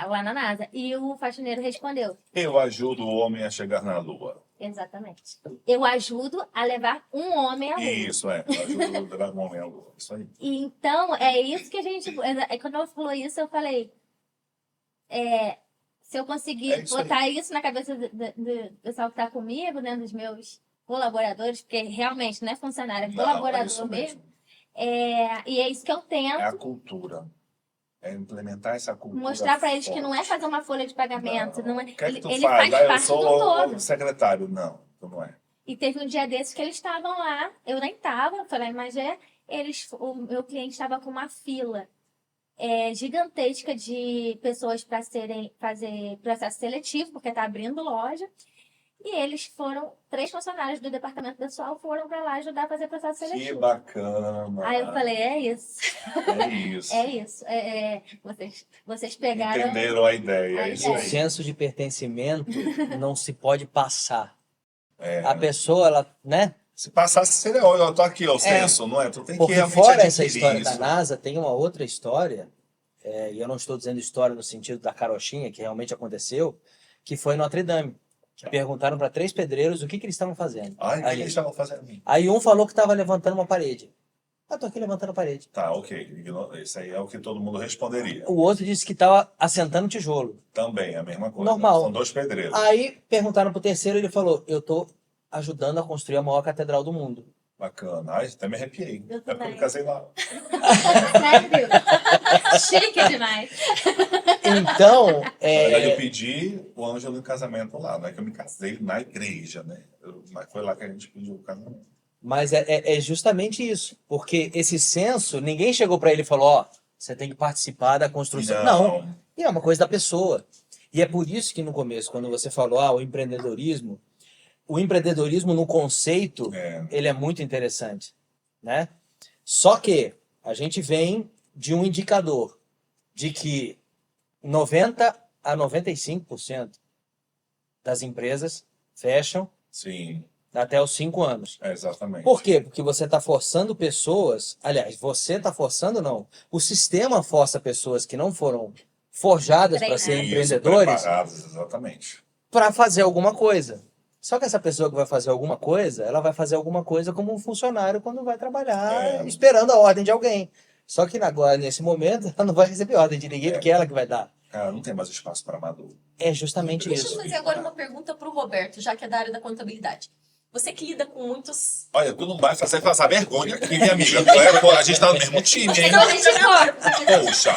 Lá na NASA. E o faxineiro respondeu: Eu ajudo o homem a chegar na Lua. exatamente. Eu ajudo a levar um homem à Lua. Isso, eu ajudo a levar o homem à Lua. Isso aí. E então, é isso que a gente... Quando ela falou isso, eu falei... se eu conseguir É isso aí. botar isso na cabeça do pessoal que está comigo, né, dos meus colaboradores, porque realmente não é funcionário, é Não, colaborador isso mesmo. E é isso que eu tento. É a cultura. É implementar essa cultura. Mostrar para eles que forte. não é fazer uma folha de pagamento. Não é, O que é que tu ele faz? faz Eu parte sou do todo. o secretário. Não, tu não é. E teve um dia desses que eles estavam lá, eu nem estava, falei, mas o meu cliente estava com uma fila gigantesca de pessoas para fazer processo seletivo, porque está abrindo loja. E eles foram, 3 funcionários do departamento pessoal foram para lá ajudar a fazer processo Que seletivo. bacana. Aí eu falei, é isso. É isso. É isso. Vocês pegaram... Entenderam a ideia. É isso O aí. senso de pertencimento não se pode passar. É. A pessoa, ela, né? Se passasse, seria, olha, eu tô aqui, ó, o senso, não é? Tu tem que Porque realmente fora essa adquirir história isso. da NASA, tem uma outra história, e eu não estou dizendo história no sentido da carochinha, que realmente aconteceu, que foi Notre Dame. Que perguntaram para 3 pedreiros o que eles estavam fazendo. Ai, o que ali. eles estavam fazendo? Aí um falou que estava levantando uma parede. Eu tô aqui levantando a parede. Tá, ok. Isso aí é o que todo mundo responderia. O outro disse que estava assentando tijolo. Também, a mesma coisa. Normal. São 2 pedreiros. Aí perguntaram pro terceiro, ele falou, eu tô ajudando a construir a maior catedral do mundo. Bacana. Ai, até me arrepiei. Eu É porque eu também. me casei lá. Sério? Chique demais. Então, Na verdade, eu pedi o Ângelo em casamento lá. Não é que eu me casei na igreja, né? Mas foi lá que a gente pediu o casamento. mas é justamente isso. Porque esse censo, ninguém chegou para ele e falou, ó, você tem que participar da construção. Não. E é uma coisa da pessoa. E é por isso que no começo, quando você falou, o empreendedorismo no conceito, É. ele é muito interessante, né? Só que a gente vem de um indicador de que 90 a 95% das empresas fecham Sim, até os 5 anos. exatamente. Por quê? Porque você está forçando pessoas, aliás, você está forçando não, o sistema força pessoas que não foram forjadas para ser Treinadas. empreendedores Preparados, exatamente. para fazer alguma coisa. Só que essa pessoa que vai fazer alguma coisa, ela vai fazer alguma coisa como um funcionário quando vai trabalhar, esperando a ordem de alguém. Só que agora, nesse momento, ela não vai receber ordem de ninguém, porque é ela que vai dar. Cara, não tem mais espaço para amador. É justamente Deixa eu isso. fazer agora uma pergunta para o Roberto, já que é da área da contabilidade. Você que lida com muitos. Olha, tu não vai fazer passar vergonha aqui, minha amiga. Pô, a gente tá no mesmo time, hein? Então, a gente corta. Poxa.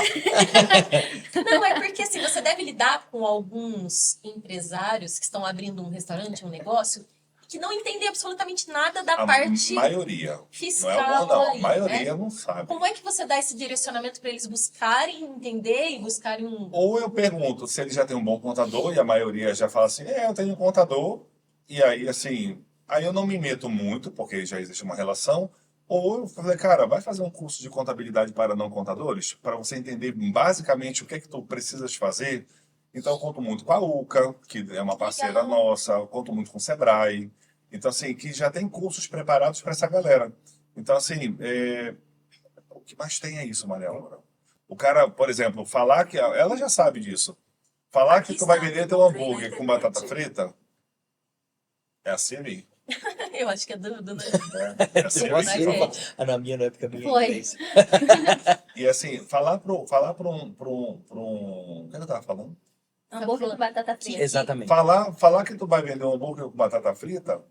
Não, é porque assim, você deve lidar com alguns empresários que estão abrindo um restaurante, um negócio, que não entendem absolutamente nada da A parte maioria. fiscal. Não é não. A ali, maioria né? não sabe. Como é que você dá esse direcionamento para eles buscarem entender e buscarem um. Ou eu pergunto se ele já tem um bom contador, e a maioria já fala assim, eu tenho um contador, e aí, assim, aí eu não me meto muito, porque já existe uma relação, ou eu falei, cara, vai fazer um curso de contabilidade para não contadores, para você entender basicamente o que é que tu precisas fazer. Então, eu conto muito com a UCA, que é uma parceira Legal. nossa, eu conto muito com o Sebrae, então, assim, que já tem cursos preparados para essa galera. Então, assim, o que mais tem é isso, Maria Laura. O cara, por exemplo, falar que... Ela já sabe disso. Falar que tu vai vender teu hambúrguer com batata frita é a Siri. Eu acho que é do né? É a Siri. Eu posso Siri. falar. Na minha época, minha Foi. inglês. E assim, falar pra um... O que eu tava falando? Hambúrguer com batata frita. Exatamente. Falar que tu vai vender um hambúrguer com batata frita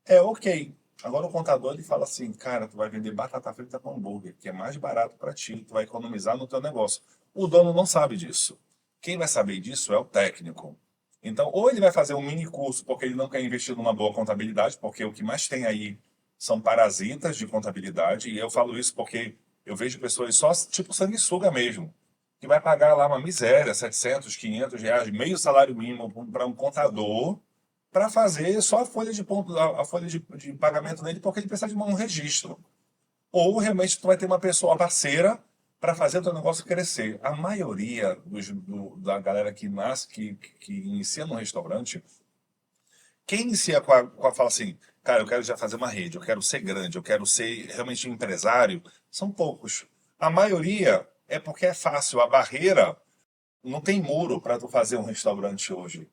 é ok. Agora o contador ele fala assim, cara, tu vai vender batata frita com hambúrguer, que é mais barato para ti, tu vai economizar no teu negócio. O dono não sabe disso. Quem vai saber disso é o técnico. Então, ou ele vai fazer um mini curso porque ele não quer investir numa boa contabilidade, porque o que mais tem aí são parasitas de contabilidade, e eu falo isso porque eu vejo pessoas só tipo sanguessuga mesmo, que vai pagar lá uma miséria, 700, 500 reais, meio salário mínimo para um contador, para fazer só a folha de ponto, a folha de pagamento dele, porque ele precisa de um registro. Ou realmente tu vai ter uma pessoa parceira para fazer o teu negócio crescer. A maioria da galera que nasce, que inicia no restaurante, quem inicia fala assim, cara, eu quero já fazer uma rede, eu quero ser grande, eu quero ser realmente um empresário, são poucos. A maioria é porque é fácil, a barreira não tem muro para tu fazer um restaurante hoje.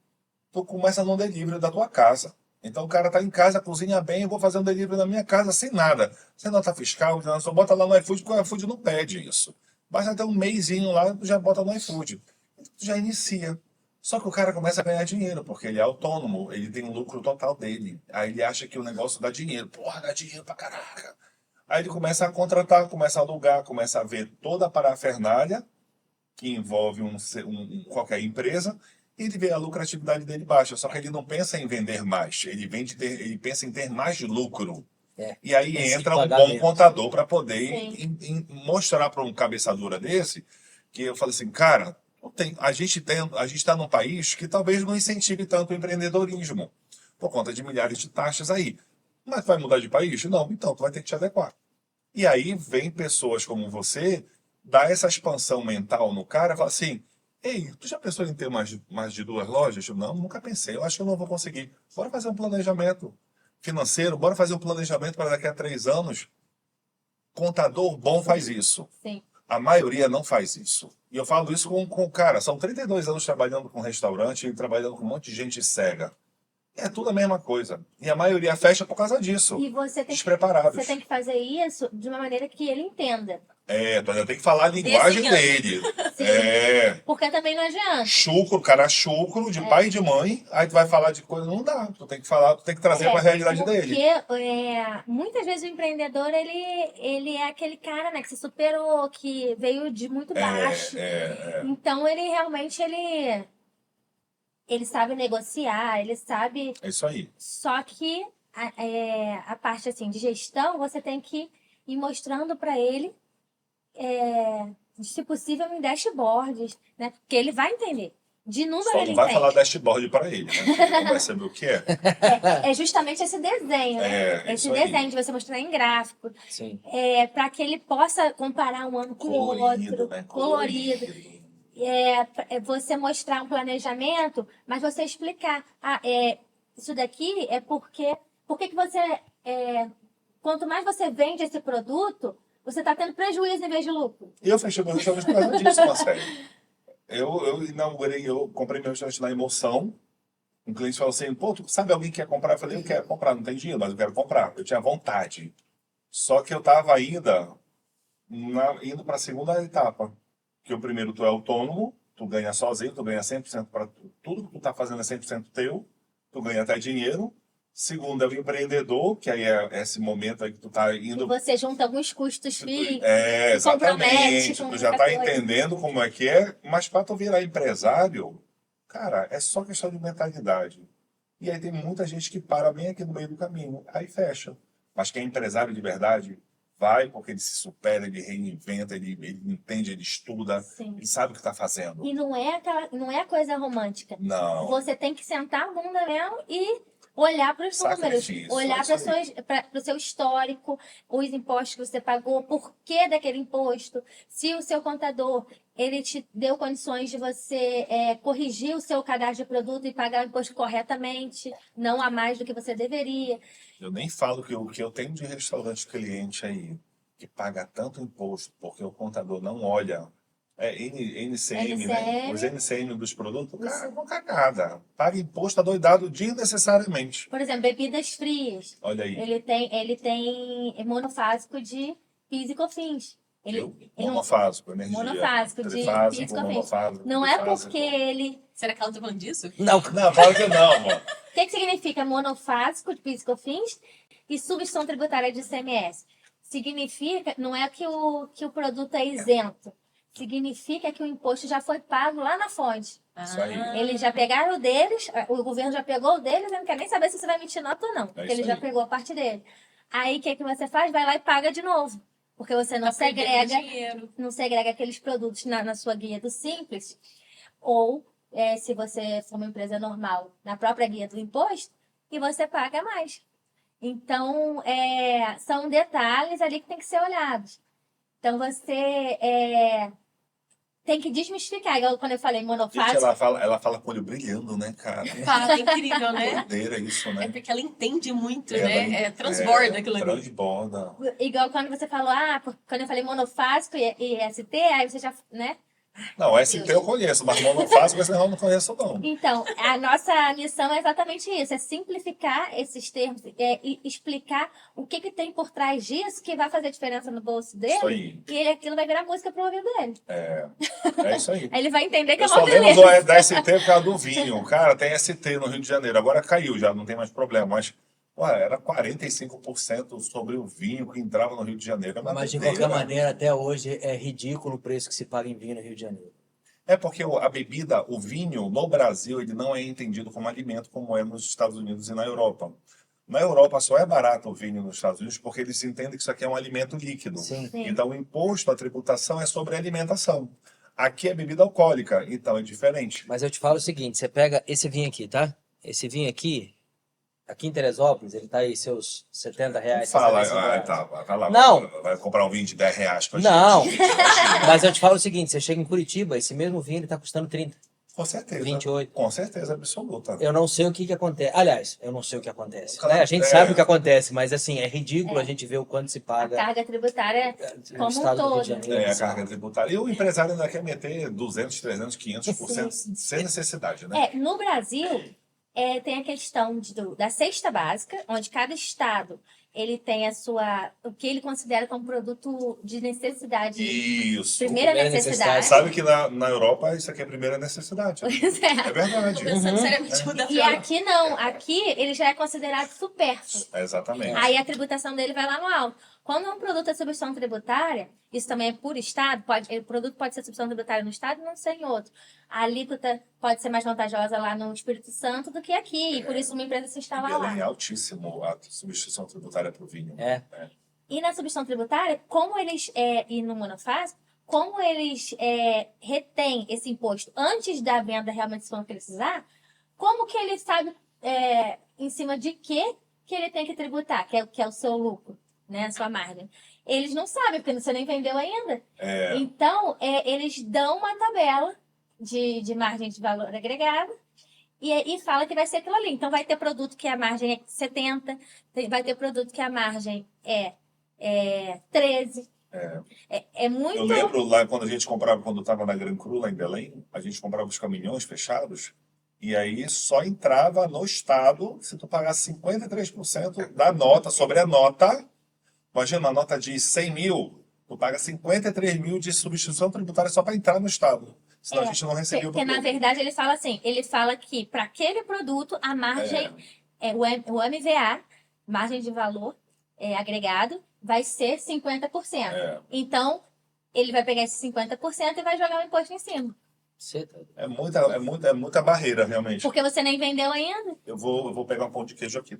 Tu começa no delivery da tua casa. Então o cara tá em casa, cozinha bem, eu vou fazer um delivery na minha casa sem nada. Sem nota fiscal, só bota lá no iFood, porque o iFood não pede isso. Basta ter um meizinho lá, tu já bota no iFood. Tu já inicia. Só que o cara começa a ganhar dinheiro, porque ele é autônomo, ele tem um lucro total dele. Aí ele acha que o negócio dá dinheiro. Porra, dá dinheiro pra caraca. Aí ele começa a contratar, começa a alugar, começa a ver toda a parafernália que envolve qualquer empresa, e ele vê a lucratividade dele baixa. Só que ele não pensa em vender mais, ele pensa em ter mais lucro. E aí entra um bom contador para poder mostrar para um cabeçadura desse, que eu falo assim, cara, a gente está num país que talvez não incentive tanto o empreendedorismo, por conta de milhares de taxas aí. Mas vai mudar de país? Não, então tu vai ter que te adequar. E aí vem pessoas como você, dar essa expansão mental no cara, fala assim, ei, tu já pensou em ter mais de 2 lojas? Não, nunca pensei, eu acho que eu não vou conseguir. Bora fazer um planejamento financeiro, bora fazer um planejamento para daqui a 3 anos. Contador bom faz isso. Sim. A maioria não faz isso. E eu falo isso cara, são 32 anos trabalhando com restaurante e trabalhando com um monte de gente cega. É tudo a mesma coisa. E a maioria fecha por causa disso. E você Despreparados. tem que fazer isso de uma maneira que ele entenda. Tu ainda tem que falar a linguagem dele. Sim. Porque também não adianta. Chucro, cara chucro, de pai e de mãe, aí tu vai falar de coisa, não dá. Tu tem que falar, tu tem que trazer pra realidade dele. Porque muitas vezes o empreendedor, ele é aquele cara, né, que se superou, que veio de muito baixo. Então ele realmente, ele sabe negociar, ele sabe... É isso aí. Só que a parte assim, de gestão, você tem que ir mostrando para ele, se possível, em dashboards, né? Porque ele vai entender. De número Só ele não vai entende. falar dashboard para ele, né? Porque ele não vai saber o que é. É justamente esse desenho, né? Esse isso aí. desenho de você mostrar em gráfico. Sim. Para que ele possa comparar um ano com o outro. Né? Colorido. Você mostrar um planejamento, mas você explicar. Isso daqui é porque... Por que você... quanto mais você vende esse produto, você está tendo prejuízo em vez de lucro. E eu fechei meu restaurante por causa disso, Marcelo. Eu comprei meu restaurante na Emoção. Um cliente falou assim, pô, tu sabe alguém que quer comprar? Eu falei, eu quero comprar, não tem dinheiro, mas eu quero comprar. Eu tinha vontade. Só que eu estava ainda indo para a segunda etapa. Que o primeiro, tu é autônomo, tu ganha sozinho, tu ganha 100% para tudo que tu tá fazendo é 100% teu, tu ganha até dinheiro. Segundo, é o empreendedor, que aí é esse momento aí que tu tá indo... E você junta alguns custos fixos, exatamente, tu já tá coisa. entendendo como é que é, mas para tu virar empresário, cara, é só questão de mentalidade. E aí tem muita gente que para bem aqui no meio do caminho, aí fecha. Mas quem é empresário de verdade, vai porque ele se supera, ele reinventa, ele entende, ele estuda, Sim. ele sabe o que está fazendo. E não é coisa romântica. Não. Você tem que sentar a bunda mesmo e olhar para os números, olhar para o seu histórico, os impostos que você pagou, por que daquele imposto, se o seu contador ele te deu condições de você corrigir o seu cadastro de produto e pagar o imposto corretamente, não a mais do que você deveria. Eu nem falo que o que eu tenho de restaurante cliente aí, que paga tanto imposto, porque o contador não olha, NCM, né? Os NCM dos produtos, cara, não cagada. Paga imposto adoidado desnecessariamente. Por exemplo, bebidas frias. Olha aí. Ele tem monofásico de PIS e COFINS. Monofásico, energia. Monofásico de PIS e COFINS. Não é porque ele... Será que ela tá falando disso? Não, fala que não, amor. O que significa monofásico de PIS e COFINS e substituição tributária de ICMS? Significa, não é que o produto é isento. Significa que o imposto já foi pago lá na fonte. Isso aí. Eles já pegaram o deles, o governo já pegou o deles, não quer nem saber se você vai emitir nota ou não, porque ele já pegou a parte dele. Aí o que você faz? Vai lá e paga de novo. Porque você não segrega aqueles produtos na sua guia do Simples, ou se você for uma empresa normal, na própria guia do imposto, e você paga mais. Então, são detalhes ali que tem que ser olhados. Então, você tem que desmistificar. Igual quando eu falei monofásico. Gente, ela fala com o olho brilhando, né, cara? Fala, é incrível, né? Doideira isso, né? É porque ela entende muito, né? Transborda aquilo ali. Transborda. Igual quando você falou, quando eu falei monofásico e ST, aí você já, né? Não, ST eu conheço, mas monofásico esse eu não conheço, não. Então, a nossa missão é exatamente isso, é simplificar esses termos, e explicar o que tem por trás disso que vai fazer diferença no bolso dele. Isso aí. E aquilo vai virar música pro ouvido dele. É isso aí. Aí ele vai entender que eu é uma só lembro da ST por causa do vinho. Cara, tem ST no Rio de Janeiro. Agora caiu já, não tem mais problema. Mas, era 45% sobre o vinho que entrava no Rio de Janeiro. Mas, de qualquer maneira, até hoje é ridículo o preço que se paga em vinho no Rio de Janeiro. É porque a bebida, o vinho, no Brasil, ele não é entendido como alimento como é nos Estados Unidos e na Europa. Na Europa só é barato o vinho nos Estados Unidos porque eles entendem que isso aqui é um alimento líquido. Sim. Então o imposto, a tributação é sobre a alimentação. Aqui é bebida alcoólica, então é diferente. Mas eu te falo o seguinte, você pega esse vinho aqui, tá? Esse vinho aqui em Teresópolis, ele tá aí seus R$70. Fala, vai lá. Não. Vai comprar um vinho de R$10 pra Não, mas eu te falo o seguinte, você chega em Curitiba, esse mesmo vinho ele tá custando 30. Com certeza. 28. Com certeza absoluta. Eu não sei o que acontece. Aliás, eu não sei o que acontece. Claro, Né? A gente sabe o que acontece, mas assim, é ridículo a gente ver o quanto se A paga carga tributária no como um estado do Rio de todo. Janeiro. A carga tributária. E o empresário ainda quer meter 200, 300, 500% sem necessidade, né? No Brasil, tem a questão da cesta básica, onde cada estado ele tem o que ele considera como produto de necessidade. Isso. Primeira Primeira necessidade. Sabe que na Europa isso aqui é a primeira necessidade. Pois É é. verdade. Tô pensando seriamente mudar E pra lá. aqui não. Aqui ele já é considerado supérfluo. Exatamente. Aí a tributação dele vai lá no alto. Quando um produto é substituição tributária, isso também é por estado, o produto pode ser substituição tributária no estado e não ser em outro. A alíquota pode ser mais vantajosa lá no Espírito Santo do que aqui, e por isso uma empresa se Em instala Belém é lá. altíssimo a substituição tributária para o vinho. É. E na substituição tributária, e no monofásico, como eles retêm esse imposto antes da venda realmente se vão precisar, como que ele sabe em cima de que ele tem que tributar, que é o seu lucro, né, a sua margem? Eles não sabem, porque você nem vendeu ainda. Então, eles dão uma tabela de margem de valor agregado e fala que vai ser aquilo ali. Então, vai ter produto que a margem é 70, vai ter produto que a margem é 13. É muito... Eu lembro lá quando a gente comprava, quando estava na Gran Cru, lá em Belém, a gente comprava os caminhões fechados e aí só entrava no estado se tu pagasse 53% da nota, sobre a nota. Imagina, uma nota de 100 mil, tu paga 53 mil de substituição tributária só para entrar no estado. Senão a gente não recebia o Porque, na produto. verdade, ele fala que para aquele produto a margem, o MVA, margem de valor agregado, vai ser 50%. Então, ele vai pegar esse 50% e vai jogar o imposto em cima. É muita barreira, realmente. Porque você nem vendeu ainda. Eu vou pegar um pão de queijo aqui.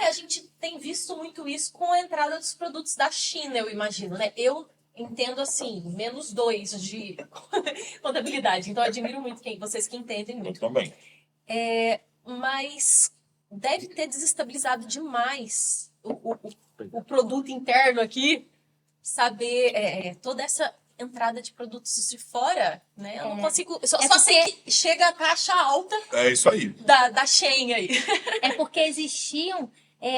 A gente tem visto muito isso com a entrada dos produtos da China, eu imagino, né? Eu entendo assim, -2 de contabilidade. Então, eu admiro muito vocês que entendem Eu muito. também. Mas deve ter desestabilizado demais o produto interno aqui, saber toda essa entrada de produtos de fora, né? Eu não consigo... Só sei que chega a taxa alta É isso aí. da Shein aí. É porque existiam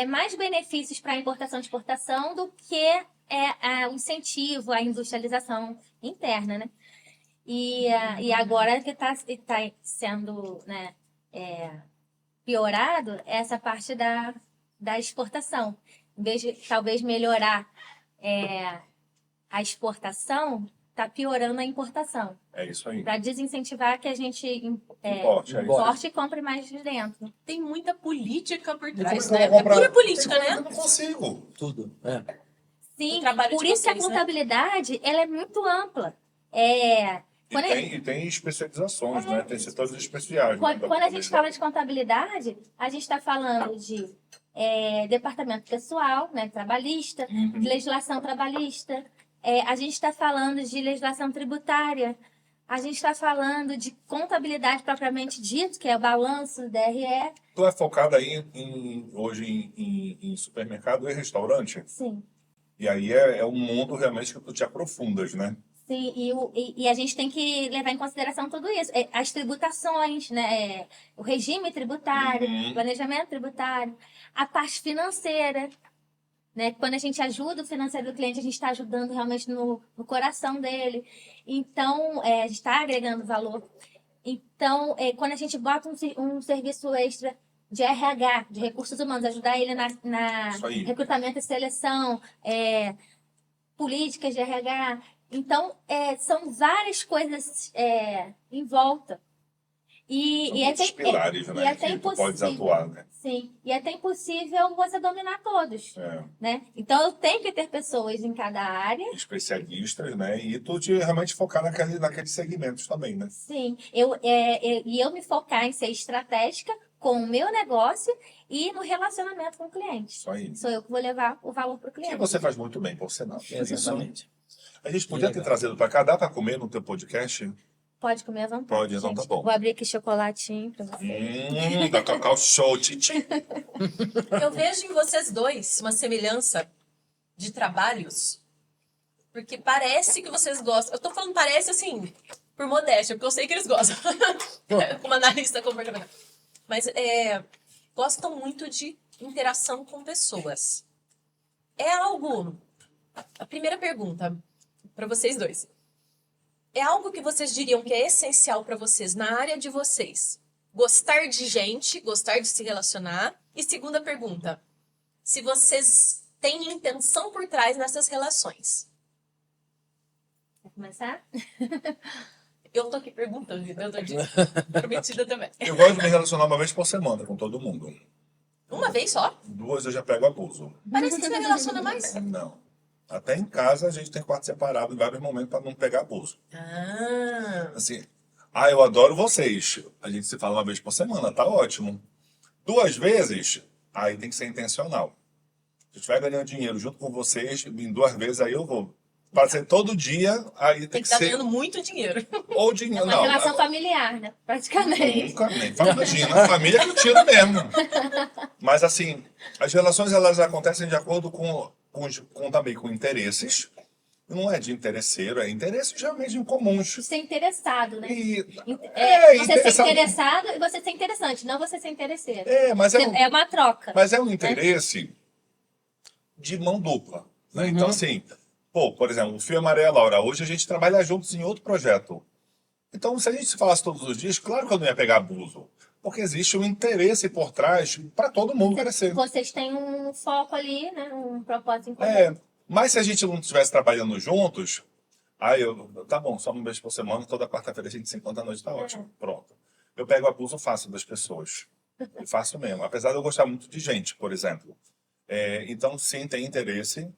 mais benefícios para a importação e exportação do que o incentivo à industrialização interna, né? E agora que está sendo, né, piorado essa parte da exportação. Em vez de talvez melhorar a exportação, está piorando a importação. É isso aí. Para desincentivar que a gente Importe. e compre mais de dentro. Tem muita política por Como trás, é que eu né? vou É comprar? pura política, Eu né? não consigo. Tudo. Sim, O trabalho por de isso que a vocês, né? contabilidade ela é muito ampla. E tem especializações, né? Tem setores especiais. Quando a gente fala de contabilidade, a gente está falando de departamento pessoal, né, trabalhista, de legislação trabalhista, a gente está falando de legislação tributária, a gente está falando de contabilidade propriamente dito, que é o balanço, DRE. Tu é focada aí hoje em supermercado e restaurante? Sim. E aí é um mundo realmente que tu te aprofundas, né? Sim, e a gente tem que levar em consideração tudo isso. As tributações, né? O regime tributário, planejamento tributário, a parte financeira, né? Quando a gente ajuda o financeiro do cliente, a gente está ajudando realmente no coração dele. Então, a gente está agregando valor. Então, quando a gente bota um serviço extra de RH, de recursos humanos, ajudar ele na recrutamento e seleção, políticas de RH. Então, são várias coisas em volta. São muitos pilares, né? Que tu podes atuar, né? Sim. E é até impossível você dominar todos. Né? Então, eu tenho que ter pessoas em cada área. Especialistas, né? E tu realmente focar naqueles segmentos também, né? Sim. E eu me focar em ser estratégica com o meu negócio e no relacionamento com o cliente. Isso aí. Sou eu que vou levar o valor para o cliente. Que você faz muito bem, por sinal. Exatamente. A gente podia ter trazido para cá, dá para comer no teu podcast? Pode comer à vontade. Pode, então tá bom. Vou abrir aqui chocolatinho para você. Da Cacau Show, Titi. Eu vejo em vocês dois uma semelhança de trabalhos, porque parece que vocês gostam. Eu tô falando parece assim, por modéstia, porque eu sei que eles gostam. Como analista comportamental. Mas gostam muito de interação com pessoas. É algo... A primeira pergunta para vocês dois. É algo que vocês diriam que é essencial para vocês na área de vocês? Gostar de gente, gostar de se relacionar. E segunda pergunta, se vocês têm intenção por trás nessas relações. Quer começar? Eu tô aqui perguntando, eu tô prometida também. Eu gosto de me relacionar uma vez por semana com todo mundo. Uma vez só? 2 eu já pego abuso. Parece que você relaciona mais. Não. Até em casa a gente tem quarto separado em vários momentos para não pegar abuso. Ah, Assim, eu adoro vocês. A gente se fala uma vez por semana, tá ótimo. 2 vezes, aí tem que ser intencional. Se eu estiver ganhando dinheiro junto com vocês, em 2 vezes aí eu vou. Para ser todo dia, aí tem tem que que estar ser. ganhando muito dinheiro. Ou dinheiro. Uma relação familiar, né? Praticamente. Nunca, nem imagina. A família que tira mesmo. Mas assim, as relações elas acontecem de acordo também com interesses. Não é de interesseiro, é interesses realmente em comuns. Ser interessado, né? E, Você ser interessado e você ser interessante, não você ser interesseiro. mas É uma troca. Mas é um interesse de mão dupla. Né? Então, assim, por exemplo, o Fio e Maria Laura, hoje a gente trabalha juntos em outro projeto. Então, se a gente se falasse todos os dias, claro que eu não ia pegar abuso. Porque existe um interesse por trás para todo mundo crescer. Vocês têm um foco ali, né? Um propósito em comum. Mas se a gente não estivesse trabalhando juntos, tá bom, só uma vez por semana, toda quarta-feira a gente se encontra à noite, tá ótimo. Pronto. Eu pego abuso fácil das pessoas. Fácil mesmo. Apesar de eu gostar muito de gente, por exemplo. Então, sim, tem interesse.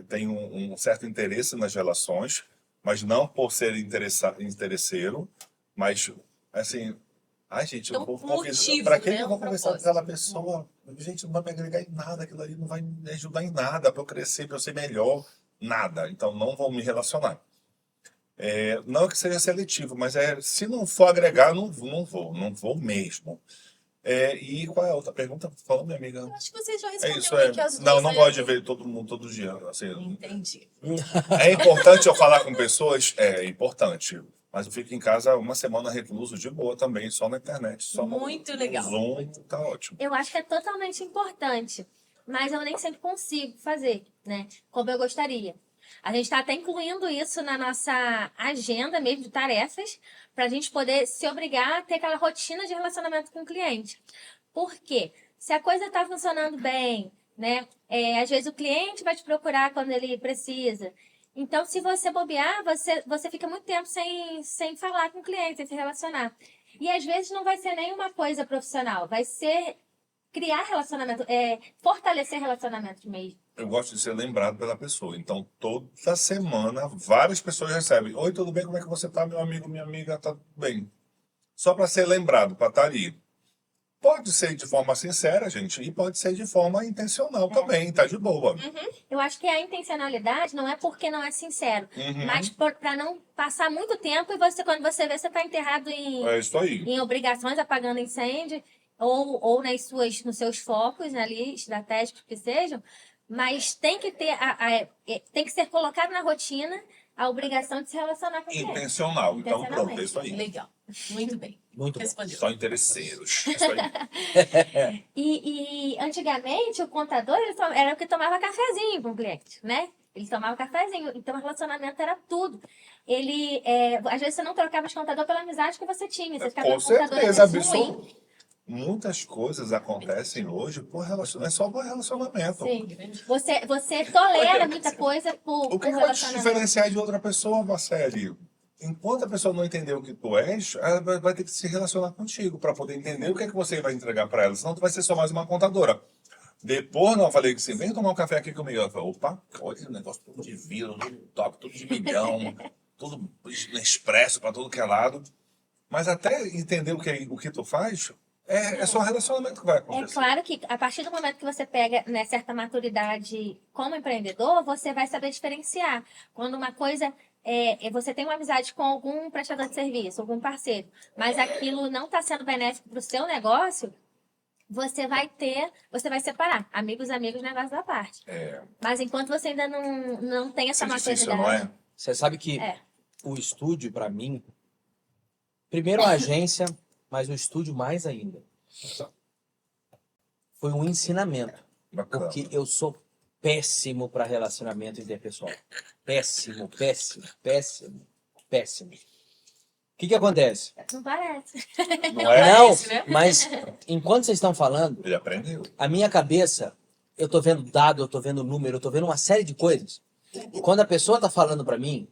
Tem um certo interesse nas relações, mas não por ser interesseiro, mas, assim... Ai, gente, eu vou conversar. Pra que eu vou conversar com aquela pessoa? Gente, não vai me agregar em nada, aquilo ali não vai me ajudar em nada pra eu crescer, pra eu ser melhor. Nada. Então, não vou me relacionar. Não que seja seletivo, mas se não for agregar, não vou mesmo. E qual é a outra pergunta? Fala, minha amiga. Eu acho que vocês já responderam Isso meio que as duas. Não né? gosto de ver todo mundo todo dia. Assim, Entendi. é importante eu falar com pessoas? É importante. Mas eu fico em casa uma semana recluso de boa também, só na internet. Só Muito legal. Zoom, tá ótimo. Eu acho que é totalmente importante, mas eu nem sempre consigo fazer, né? Como eu gostaria. A gente está até incluindo isso na nossa agenda mesmo de tarefas, para a gente poder se obrigar a ter aquela rotina de relacionamento com o cliente. Por quê? Se a coisa está funcionando bem, né? Às vezes o cliente vai te procurar quando ele precisa. Então, se você bobear, você fica muito tempo sem falar com o cliente, sem se relacionar. E às vezes não vai ser nenhuma coisa profissional, vai ser criar relacionamento, fortalecer relacionamentos mesmo. Eu gosto de ser lembrado pela pessoa. Então, toda semana, várias pessoas recebem. Oi, tudo bem? Como é que você tá, meu amigo, minha amiga? Tá tudo bem. Só para ser lembrado, para estar ali. Pode ser de forma sincera, gente, e pode ser de forma intencional também, tá de boa. Eu acho que a intencionalidade não é porque não é sincero, mas para não passar muito tempo e quando você vê, você está enterrado É isso aí. em obrigações, apagando incêndio, ou nos seus focos ali, estratégicos que sejam, mas tem que ter tem que ser colocado na rotina a obrigação de se relacionar com o cliente. Intencional. Então, pronto, é isso aí. Legal. Muito bem. Muito bom. Respondeu. Só interesseiros. É isso aí. E antigamente o contador era o que tomava cafezinho com o cliente, né? Ele tomava cafezinho, então o relacionamento era tudo. Às vezes você não trocava de contador pela amizade que você tinha. Você ficava Com com contador certeza, ruim. absoluto. Muitas coisas acontecem hoje é só por relacionamento. Sim. Você tolera muita coisa por O que vai te relacionamento. diferenciar de outra pessoa, Marcele? Enquanto a pessoa não entender o que tu és, ela vai ter que se relacionar contigo para poder entender o que é que você vai entregar para ela. Senão tu vai ser só mais uma contadora. Depois, não, eu falei que assim, vem tomar um café aqui comigo. Ela falou, opa, olha esse negócio tudo de vidro, tudo top, tudo de milhão, tudo expresso para tudo que é lado. Mas até entender o que tu faz, é só um relacionamento que vai É acontecer. claro que a partir do momento que você pega, né, certa maturidade como empreendedor, você vai saber diferenciar. Quando uma coisa você tem uma amizade com algum prestador de serviço, algum parceiro, mas aquilo não está sendo benéfico para o seu negócio, você vai separar. Amigos, negócio da parte. Mas enquanto você ainda não tem essa Isso é difícil, maturidade. não é? Você sabe que É. o estúdio, para mim, Primeiro a agência, mas o estúdio mais ainda. Foi um ensinamento. Bacana. Porque eu sou péssimo para relacionamento interpessoal. Péssimo, péssimo, péssimo, péssimo. O que acontece? Não parece. Não é? Não, Parece, né? mas enquanto vocês estão falando, Ele aprendeu. a minha cabeça, eu tô vendo dado, eu tô vendo número, eu tô vendo uma série de coisas. Quando a pessoa tá falando pra mim,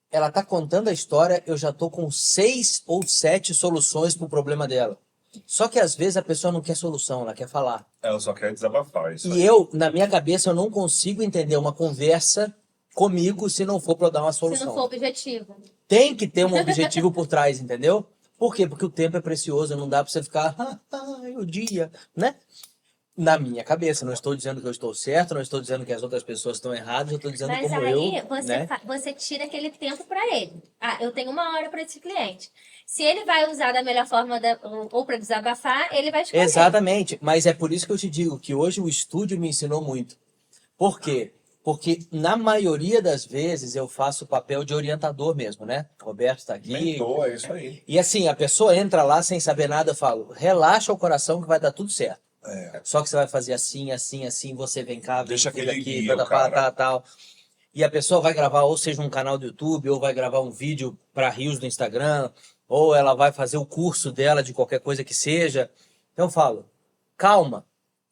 ela tá contando a história, eu já tô com 6 ou 7 soluções pro problema dela. Só que às vezes a pessoa não quer solução, ela quer falar. Ela só quer desabafar. Isso E aí. eu, na minha cabeça, eu não consigo entender uma conversa comigo se não for pra eu dar uma Se não for solução. objetivo. Tem que ter um objetivo por trás, entendeu? Por quê? Porque o tempo é precioso, não dá pra você ficar, o dia, né? Na minha cabeça, não estou dizendo que eu estou certo, não estou dizendo que as outras pessoas estão erradas, eu estou dizendo Mas como aí eu, você, né? você tira aquele tempo para ele. Ah, eu tenho 1 hora para esse cliente. Se ele vai usar da melhor forma ou para desabafar, ele vai escolher. Exatamente, mas é por isso que eu te digo que hoje o estúdio me ensinou muito. Por quê? Porque na maioria das vezes eu faço o papel de orientador mesmo, né? Roberto está aqui. Mentor, é isso aí. E assim, a pessoa entra lá sem saber nada, eu falo, relaxa o coração que vai dar tudo certo. É. Só que você vai fazer assim, assim, assim, você vem cá, vem Deixa cuida que ele aqui, guia o cara. tal. E a pessoa vai gravar, ou seja, um canal do YouTube, ou vai gravar um vídeo para Reels do Instagram, ou ela vai fazer o curso dela de qualquer coisa que seja. Então eu falo, calma,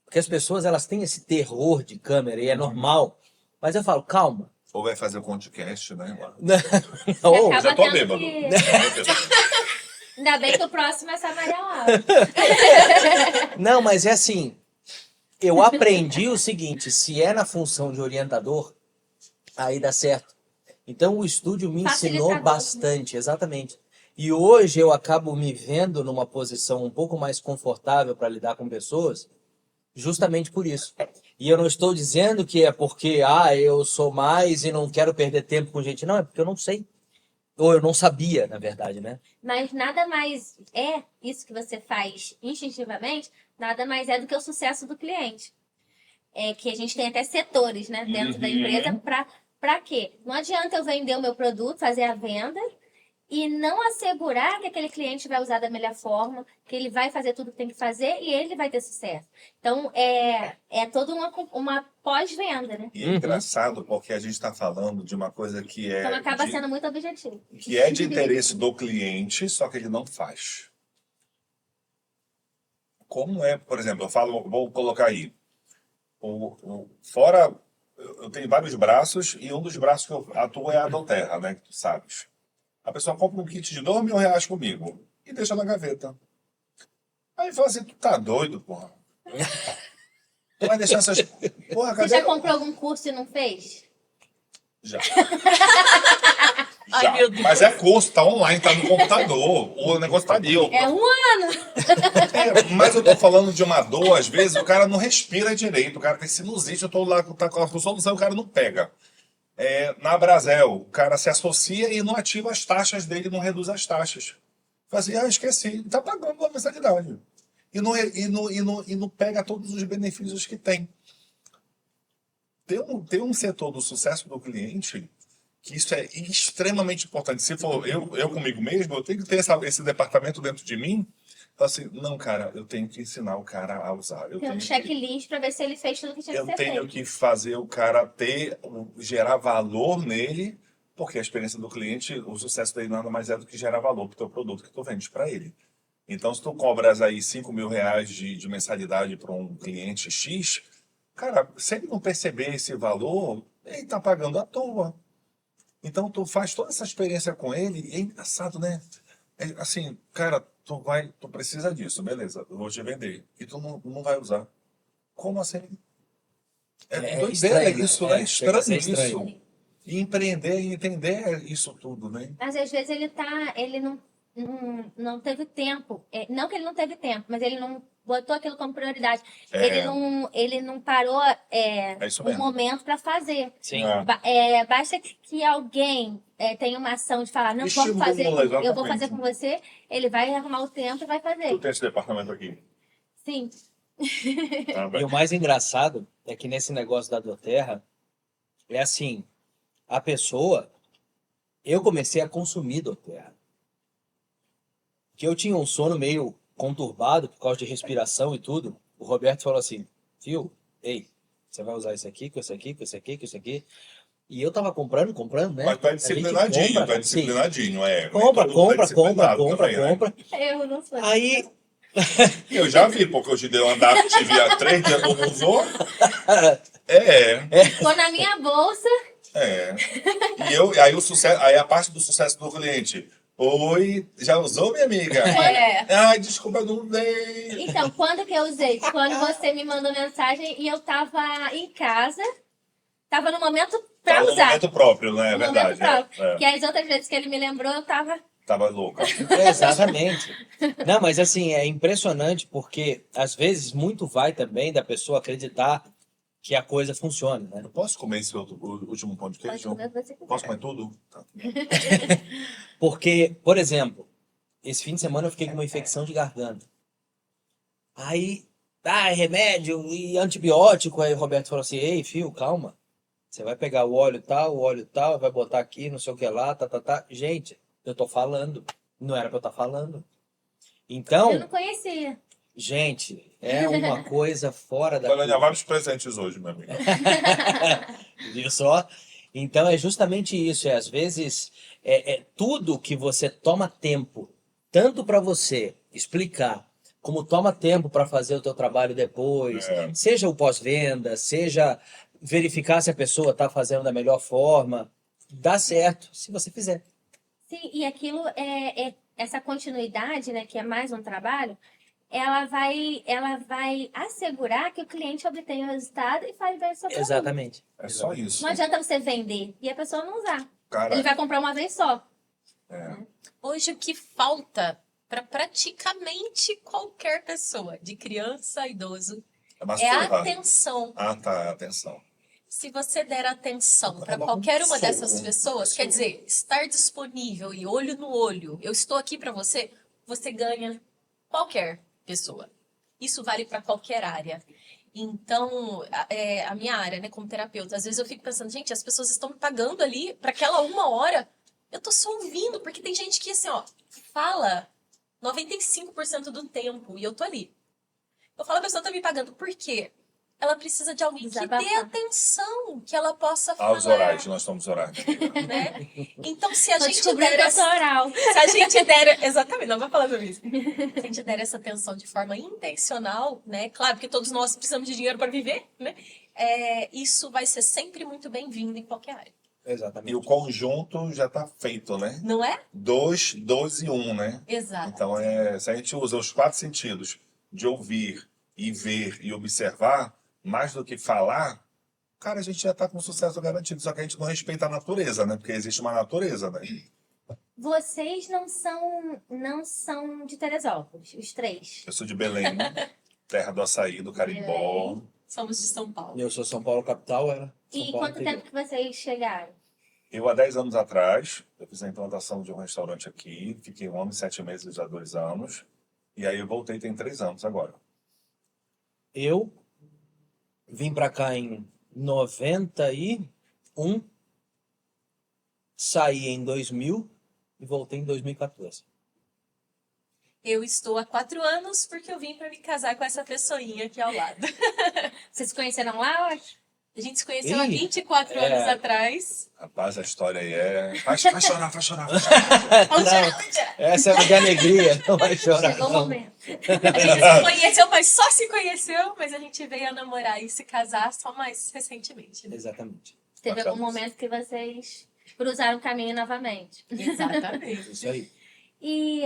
porque as pessoas elas têm esse terror de câmera e é normal. Mas eu falo, calma. Ou vai fazer o podcast, né? Ou, acaba Já tô tendo bêbado. que- Já tô bêbado. Ainda bem que o próximo é Samaria Laura. não, mas é assim, eu aprendi o seguinte, se é na função de orientador, aí dá certo. Então o estúdio me ensinou Facilitador. bastante, exatamente. E hoje eu acabo me vendo numa posição um pouco mais confortável para lidar com pessoas, justamente por isso. E eu não estou dizendo que é porque eu sou mais e não quero perder tempo com gente. Não, é porque eu não sei. Ou eu não sabia, na verdade, né? Mas nada mais é isso que você faz instintivamente, nada mais é do que o sucesso do cliente. É que a gente tem até setores, né, dentro da empresa para quê? Não adianta eu vender o meu produto, fazer a venda e não assegurar que aquele cliente vai usar da melhor forma, que ele vai fazer tudo que tem que fazer e ele vai ter sucesso. Então, é toda uma pós-venda, né? E é engraçado porque a gente está falando de uma coisa que Então, acaba de, sendo muito objetivo. que é de interesse do cliente, só que ele não faz. Como é, por exemplo, eu falo, vou colocar aí, fora, eu tenho vários braços e um dos braços que eu atuo é a Doterra, né, que tu sabes. A pessoa compra um kit de R$2.000 comigo e deixa na gaveta. Aí fala assim, tu tá doido, porra? Tu vai deixar essas... Porra, Você cadê? já comprou algum curso e não fez? Já. Ai, Já. meu Deus. Mas é curso, tá online, tá no computador. O negócio tá ali. É um ano. Mas eu tô falando de uma dor, às vezes o cara não respira direito, o cara tem sinusite, eu tô lá tá com a solução, o cara não pega. Na Brasel, o cara se associa e não ativa as taxas dele, não reduz as taxas. Fala assim, esqueci, tá pagando a mensalidade. E não pega todos os benefícios que tem. Tem um setor do sucesso do cliente que isso é extremamente importante. Se for eu comigo mesmo, eu tenho que ter esse departamento dentro de mim. Fala assim, não, cara, eu tenho que ensinar o cara a usar. Tem um checklist para ver se ele fez tudo que tinha que Eu ser tenho feito. que fazer o cara gerar valor nele, porque a experiência do cliente, o sucesso dele nada mais é do que gerar valor para o teu produto que tu vende para ele. Então, se tu cobras aí R$5.000 de mensalidade para um cliente X, cara, se ele não perceber esse valor, ele tá pagando à toa. Então, tu faz toda essa experiência com ele, e é engraçado, né? Assim, cara, tu precisa disso, beleza, eu vou te vender. E tu não vai usar. Como assim? É Doideira estranho, isso, né? né? Chega a ser Estranho isso. estranho. E empreender e entender isso tudo, né? Mas às vezes ele não teve tempo. Não que ele não teve tempo, mas ele não botou aquilo como prioridade. Ele não parou Isso um mesmo. momento para fazer. Sim. Basta que alguém tenha uma ação de falar, não, vamos Estimula, fazer, eu vou exatamente. fazer com você, ele vai arrumar o tempo e vai Tu fazer. tem esse departamento aqui. Sim. E o mais engraçado é que nesse negócio da Doterra, é assim, a pessoa, eu comecei a consumir Doterra. que eu tinha um sono meio conturbado por causa de respiração e tudo. O Roberto falou assim, viu, ei, você vai usar isso aqui, com isso aqui, com isso aqui, com isso aqui. E eu tava comprando, né? Mas tu é A gente disciplinadinho, compra, tu é sim. disciplinadinho, é. Compra, Nem todo mundo é compra, disciplinado também, né? compra. Eu não sou. Aí, Eu já vi, porque eu te dei um andar, tive há 3 dias, tu não usou. É, Ficou na minha bolsa. é. Aí o sucesso, aí a parte do sucesso do cliente. Oi, já usou, minha amiga? Ai, desculpa, não dei. Então, quando que eu usei? Quando você me mandou mensagem e eu tava em casa, tava no momento pra Tava no usar. momento próprio, né? É No verdade. momento próprio. É. Porque as outras vezes que ele me lembrou, eu tava. Tava louca. exatamente. Não, mas assim, é impressionante porque às vezes muito vai também da pessoa acreditar que a coisa funcione, né? Eu posso comer esse último pão de Pode queijo? comer o que você quiser. Posso comer tudo? Tá. Porque, por exemplo, esse fim de semana eu fiquei com uma infecção de garganta. Aí, é remédio e antibiótico. Aí o Roberto falou assim, ei, filho, calma. Você vai pegar o óleo tal, vai botar aqui, não sei o que lá, tá. Gente, eu tô falando. Não era pra eu estar falando. Eu Então, não conhecia. gente, é uma coisa fora da Vai ganhar curva. vários presentes hoje, meu amigo. Viu só? Então é justamente isso. Às vezes, tudo que você toma tempo, tanto para você explicar, como toma tempo para fazer o teu trabalho depois, É. seja o pós-venda, seja verificar se a pessoa está fazendo da melhor forma, dá certo se você fizer. Sim, e aquilo essa continuidade, né, que é mais um trabalho, ela vai assegurar que o cliente obtenha o resultado e faz bem o seu produto. Exatamente. É só isso. Não adianta você vender e a pessoa não usar. Cara, Ele vai comprar uma vez só. Hoje o que falta para praticamente qualquer pessoa, de criança a idoso, é uma é a surra. atenção. Ah, tá, atenção. Se você der atenção para Ela qualquer uma soa, dessas pessoas, quer dizer, estar disponível e olho no olho, eu estou aqui para você, você ganha qualquer pessoa. Isso vale para qualquer área. Então, a minha área, né, como terapeuta, às vezes eu fico pensando, gente, as pessoas estão me pagando ali para aquela 1 hora, eu tô só ouvindo, porque tem gente que, assim, ó, fala 95% do tempo e eu tô ali. Eu falo, a pessoa tá me pagando, por quê? Ela precisa de alguém que dê Desabafar. atenção, que ela possa Ah, os falar, horários, nós somos horários. né? Então, se a Tô gente descobrindo der que eu sou essa... oral. Se a gente der... Exatamente, não vai falar sobre isso. Se a gente der essa atenção de forma intencional, né? Claro, porque todos nós precisamos de dinheiro para viver, né? Isso vai ser sempre muito bem-vindo em qualquer área. Exatamente. E o conjunto já tá feito, né? Não é? 2 e 1, né? Exato. Então, se a gente usa os 4 sentidos de ouvir e ver e observar, mais do que falar, cara, a gente já tá com sucesso garantido. Só que a gente não respeita a natureza, né? Porque existe uma natureza, né? Vocês não são de Teresópolis, os 3. Eu sou de Belém, terra do açaí, do carimbó. Somos de São Paulo. Eu sou São Paulo capital, era. São E Paulo quanto interior. tempo que vocês chegaram? Eu, há 10 anos atrás, eu fiz a implantação de um restaurante aqui. Fiquei 1 ano e 7 meses, há 2 anos. E aí eu voltei tem 3 anos agora. Eu vim pra cá em 91, saí em 2000 e voltei em 2014. Eu estou há 4 anos porque eu vim para me casar com essa pessoinha aqui ao lado. Vocês se conheceram lá? A gente se conheceu há Ih, 24 anos atrás. Rapaz, a história aí é... Faz chorar, faz chorar. Vamos Não. tirar, vamos tirar. Essa é de alegria, não vai chorar. Chegou o não. momento. A gente se conheceu, mas só se conheceu, mas a gente veio a namorar e se casar só mais recentemente. Né? Exatamente. Teve Bacana. algum momento que vocês cruzaram o caminho novamente. Exatamente. Isso aí. E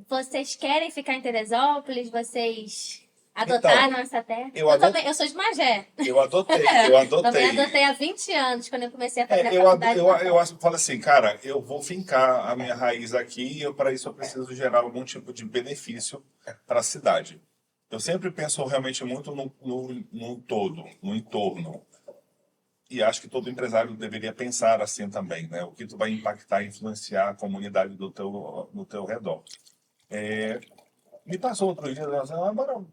vocês querem ficar em Teresópolis? Vocês adotaram essa terra? eu adot- também, eu sou de Magé. Eu adotei. Também adotei há 20 anos, quando eu comecei a fazer a Eu faculdade. falo assim, cara, eu vou fincar a minha raiz aqui e para isso eu preciso gerar algum tipo de benefício para a cidade. Eu sempre penso realmente muito no todo, no entorno. E acho que todo empresário deveria pensar assim também, né? O que tu vai impactar e influenciar a comunidade do teu redor. Me passou outro dia, assim,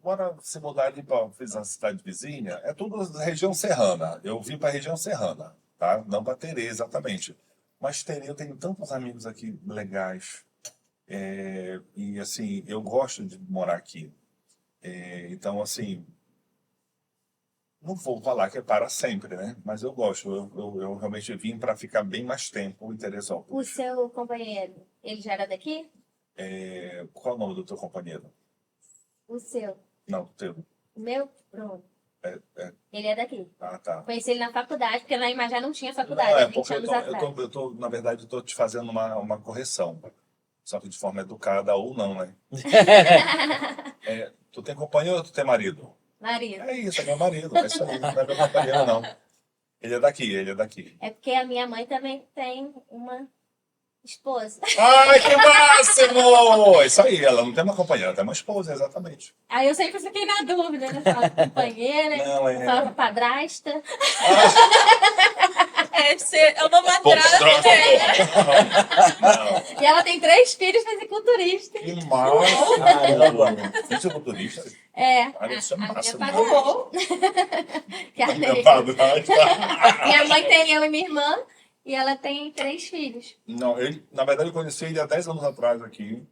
bora se mudar ali para a cidade vizinha. É tudo região serrana. Eu vim para a região serrana, tá? Não para Terê exatamente. Mas Terê, eu tenho tantos amigos aqui legais. E assim, eu gosto de morar aqui. Então, assim, não vou falar que é para sempre, né? Mas eu gosto. Eu realmente vim para ficar bem mais tempo em O Teresópolis. seu companheiro, ele já era daqui? Qual é o nome do teu companheiro? O seu. Não, do teu. O meu? Bruno. É. Ele é daqui. Ah, tá. Conheci ele na faculdade, porque lá em Imagé não tinha Não, faculdade, há 20 porque anos atrás. na verdade, eu tô te fazendo uma correção. Só que de forma educada ou não, né? Tu tem companheiro ou tu tem marido? Marido. É isso, é meu marido. É isso aí, não é meu companheiro, não. Ele é daqui. É porque a minha mãe também tem uma esposa. Ai, que máximo! Isso aí, ela não tem uma companheira, ela tem uma esposa, exatamente. Aí eu sempre fiquei na dúvida, né? Fala companheira, Não, fala padrasta. É uma madrasta. Não, E ela tem 3 filhos fisiculturistas. que máximo! Você é culturista? É. Olha, isso é a minha máximo. padrasta. Que a Meu minha- padrasto. minha mãe tem eu e minha irmã. E ela tem 3 filhos. Não, na verdade, eu conheci ele há 10 anos atrás aqui.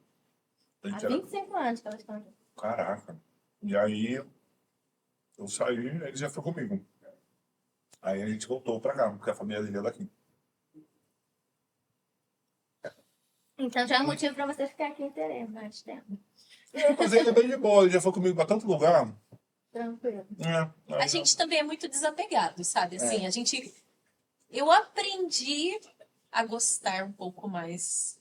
A Há gente era- 25 anos que elas estão juntas. Caraca. E aí, eu saí, ele já foi comigo. Aí a gente voltou pra cá, porque a família dele é daqui. Então já é um motivo pra você ficar aqui em Tereza mais tempo. Mas ele é bem de boa, ele já foi comigo pra tanto lugar. Tranquilo. A gente também é muito desapegado, sabe? Assim, eu aprendi a gostar um pouco mais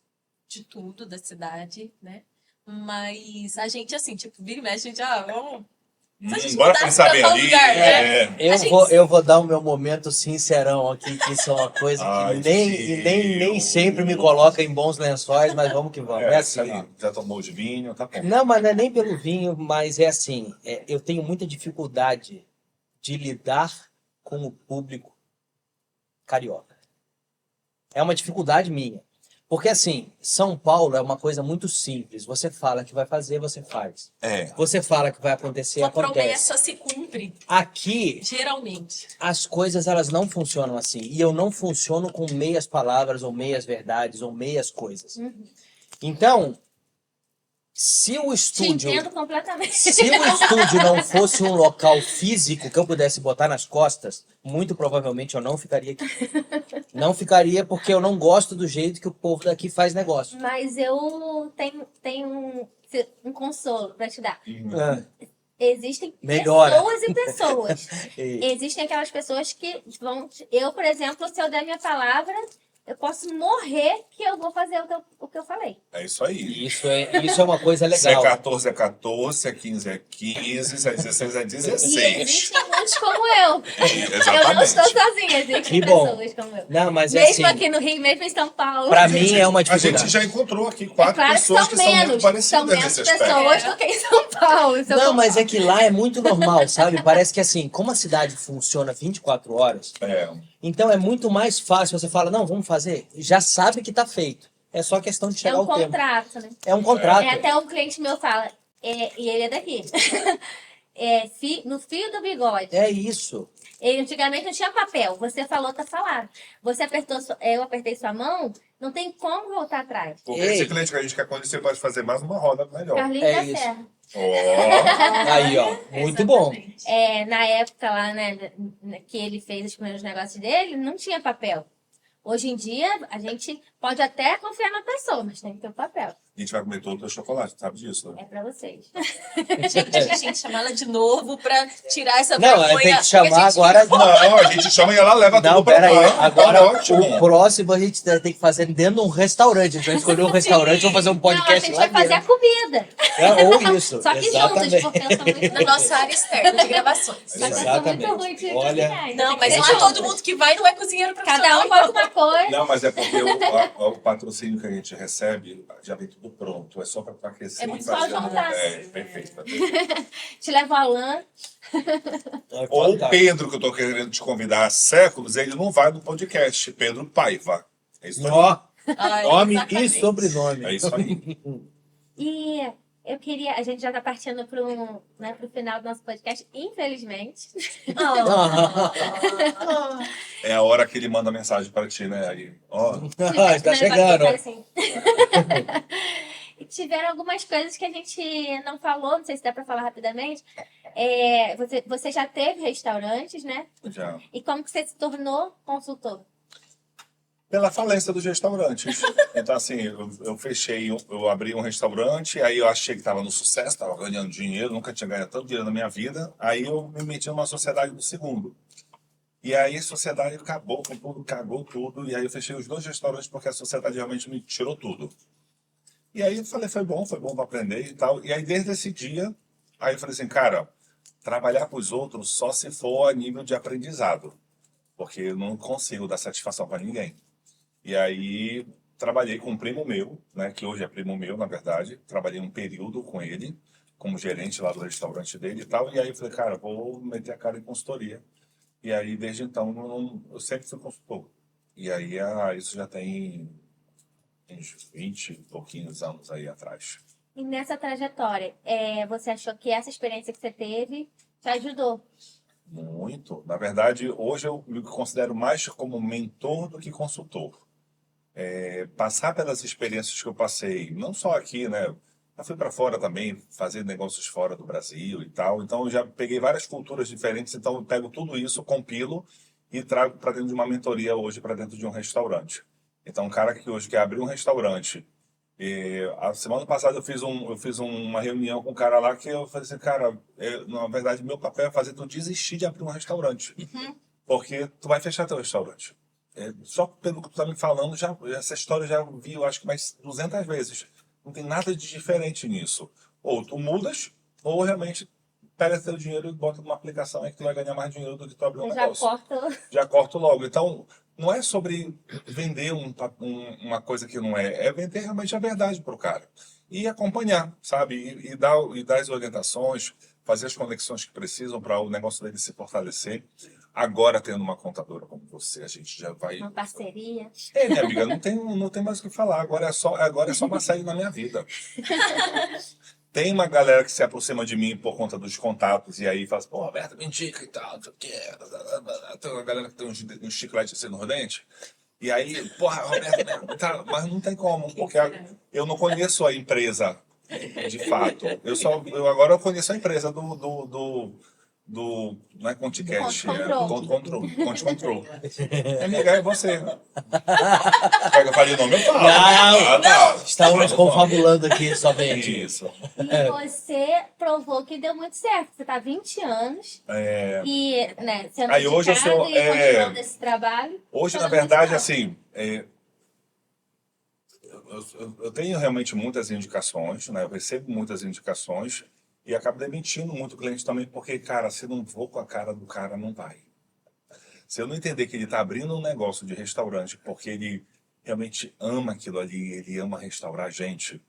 de tudo da cidade, né? Mas a gente, assim, tipo, vira e mexe, a gente, vamos... Se a gente Bora mudasse pensar pra bem tal ali. lugar, né? A gente- Eu vou dar o meu momento sincerão aqui, que isso é uma coisa que Ai, nem Deus. sempre me coloca em bons lençóis, mas vamos que vamos. É Isso assim, aí, ó. já tomou de vinho, tá bom. Não, mas não é nem pelo vinho, mas é assim, eu tenho muita dificuldade de lidar com o público carioca. É uma dificuldade minha. Porque assim, São Paulo é uma coisa muito simples. Você fala que vai fazer, você faz. Você fala que vai acontecer, Sua acontece. promessa se cumpre, Aqui, geralmente. as coisas elas não funcionam assim. E eu não funciono com meias palavras, ou meias verdades, ou meias coisas. Então, se o Te estúdio... entendo completamente. Se o estúdio não fosse um local físico que eu pudesse botar nas costas, muito provavelmente eu não ficaria aqui. Não ficaria porque eu não gosto do jeito que o povo daqui faz negócio. Mas eu tenho um consolo pra te dar. Ah, Existem Melhora. pessoas e pessoas. e- Existem aquelas pessoas que vão... Eu, por exemplo, se eu der minha palavra, eu posso morrer que eu vou fazer o que eu falei. É isso aí. Isso é uma coisa Se é legal. 14 é 14, se é 15 é 15, se é 16 é E 16. existem muitos como eu. Eu não estou Exatamente. sozinha, existem Que bom. pessoas como eu. Não, mas é Mesmo assim, aqui no Rio, mesmo em São Paulo. pra mim é uma A gente dificuldade. já encontrou aqui É 4 claro que pessoas são que são muito menos. parecidas São menos nesse aspecto. pessoas do que em São Paulo. Se eu Não, for- mas é que lá é muito normal, sabe? Parece que assim, como a cidade funciona 24 horas, então é muito mais fácil. Você fala, não, vamos fazer. Já sabe que tá feito. É só questão de É chegar um ao tempo. contrato, né? É um contrato. Até um cliente meu fala, e ele é daqui. No fio do bigode. É isso. Ele antigamente não tinha papel. Você falou, tá falado. Você apertou, eu apertei sua mão, não tem como voltar atrás. Porque Ei. esse cliente que a gente quer conhecer pode fazer mais uma roda melhor. Carlinhos É da isso. Serra. Ó, Aí, ó. Muito bom. Exatamente. Na época lá, né, que ele fez os primeiros negócios dele, não tinha papel. Hoje em dia, a gente pode até confiar na pessoa, mas tem que ter o papel. a gente vai comer todo o teu chocolate, sabe disso, né? É pra vocês. Gente, a gente tem que chamar ela de novo pra tirar essa Não, vergonha. tem que chamar a gente agora. Não, a gente chama e ela leva Não, tudo pra pera aí. lá. Agora, Tá ótimo. o próximo a gente tem que fazer dentro de um restaurante. A gente vai escolher um restaurante, vamos fazer um Não, a podcast gente lá vai fazer a dentro. comida. Ou isso. Só que juntos, Exatamente. porque eu sou muito Na nossa área externa de gravações. Só que eu sou Exatamente. muito ruim de Olha. cozinhar, então Não, tem mas que lá ser todo juntas. mundo que vai não é cozinheiro profissional. Cada um bota uma coisa. Não, mas é porque o patrocínio que a gente recebe já vem tudo pronto. É só pra aquecer É e muito fazer. só juntar. Perfeito. Te levo a lã. É Ou o fantástico. Pedro, que eu tô querendo te convidar há séculos, ele não vai no podcast. Pedro Paiva. É isso aí. Ó, Ai, nome e exatamente. sobrenome. É isso aí. E eu queria... A gente já tá partindo pro final do nosso podcast, infelizmente. É a hora que ele manda mensagem pra ti, né? Aí, ó. Está chegando. Assim. tiveram algumas coisas que a gente não falou, não sei se dá para falar rapidamente. Você já teve restaurantes, né? Já. E como que você se tornou consultor? Pela falência dos restaurantes. Então, assim, eu fechei, eu abri um restaurante, aí eu achei que estava no sucesso, estava ganhando dinheiro, nunca tinha ganhado tanto dinheiro na minha vida. Aí eu me meti numa sociedade do segundo. E aí a sociedade acabou com tudo, cagou tudo. E aí eu fechei os 2 restaurantes porque a sociedade realmente me tirou tudo. E aí eu falei, foi bom para aprender e tal. E aí desde esse dia, aí eu falei assim, cara, trabalhar para os outros só se for a nível de aprendizado. Porque eu não consigo dar satisfação para ninguém. E aí trabalhei com um primo meu, né, que hoje é primo meu, na verdade. Trabalhei um período com ele, como gerente lá do restaurante dele e tal. E aí eu falei, cara, vou meter a cara em consultoria. E aí, desde então, eu sempre fui consultor. E aí, isso já tem uns 20 e pouquinhos anos aí atrás. E nessa trajetória, você achou que essa experiência que você teve te ajudou? Muito. Na verdade, hoje eu me considero mais como mentor do que consultor. Passar pelas experiências que eu passei, não só aqui, né? Eu fui para fora também, fazer negócios fora do Brasil e tal. Então, eu já peguei várias culturas diferentes. Então, eu pego tudo isso, compilo e trago para dentro de uma mentoria hoje, para dentro de um restaurante. Então, um cara que hoje quer abrir um restaurante. A semana passada eu fiz uma reunião com um cara lá que eu falei assim, cara, na verdade, meu papel é fazer tu desistir de abrir um restaurante. Porque tu vai fechar teu restaurante. Só pelo que tu tá me falando, essa história eu já vi, eu acho que mais 200 vezes. Não tem nada de diferente nisso. Ou tu mudas, ou realmente pega teu dinheiro e bota numa aplicação aí que tu vai ganhar mais dinheiro do que tu abrir um Eu já negócio. corto. Já corto logo. Então, não é sobre vender uma coisa que não é. É vender realmente a verdade pro cara. E acompanhar, sabe? E dar as orientações, fazer as conexões que precisam para o negócio dele se fortalecer. Agora, tendo uma contadora como você, a gente já vai... Uma parceria. Minha amiga, não tem mais o que falar. Agora é só Marcelo na minha vida. Tem uma galera que se aproxima de mim por conta dos contatos e aí fala assim, pô, Roberto, me indica e tal, não sei o quê. Tem uma galera que tem uns chicletes assim no dente. E aí, porra, Roberto, tá, mas não tem como, porque eu não conheço a empresa de fato. Agora eu conheço a empresa não é Conticast, Conte Control. Amiga, é você. Quer que eu fale o nome? Eu falo. Não, Tá. estávamos confabulando aqui somente. Isso. E você provou que deu muito certo. Você tá há 20 anos e, né, sendo Aí hoje eu dedicado sou, e continuando esse trabalho. Hoje, tá na dando muito verdade, certo. assim, eu tenho realmente muitas indicações, né? Eu recebo muitas indicações e acabo demitindo muito cliente também, porque, cara, se não vou com a cara do cara, não vai. Se eu não entender que ele está abrindo um negócio de restaurante porque ele realmente ama aquilo ali, ele ama restaurar gente,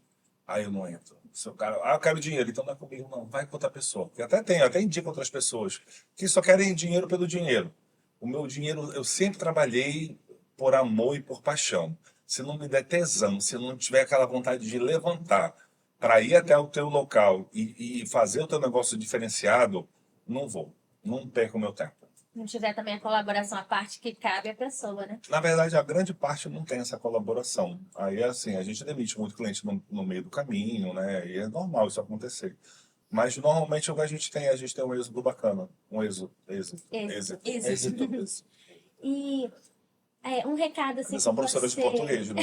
aí eu não entro. Se o cara, eu quero dinheiro, então não é comigo, não. Vai com outra pessoa. Porque até indico outras pessoas que só querem dinheiro pelo dinheiro. O meu dinheiro, eu sempre trabalhei por amor e por paixão. Se não me der tesão, se não tiver aquela vontade de levantar para ir até o teu local e fazer o teu negócio diferenciado, não vou. Não perco o meu tempo. Não tiver também a colaboração, a parte que cabe à pessoa, né? Na verdade, a grande parte não tem essa colaboração. Aí, assim, a gente demite muito cliente no meio do caminho, né? E é normal isso acontecer. Mas, normalmente, o que a gente tem um êxito bacana. Um êxito. E um recado assim. Eles são professores de português, né?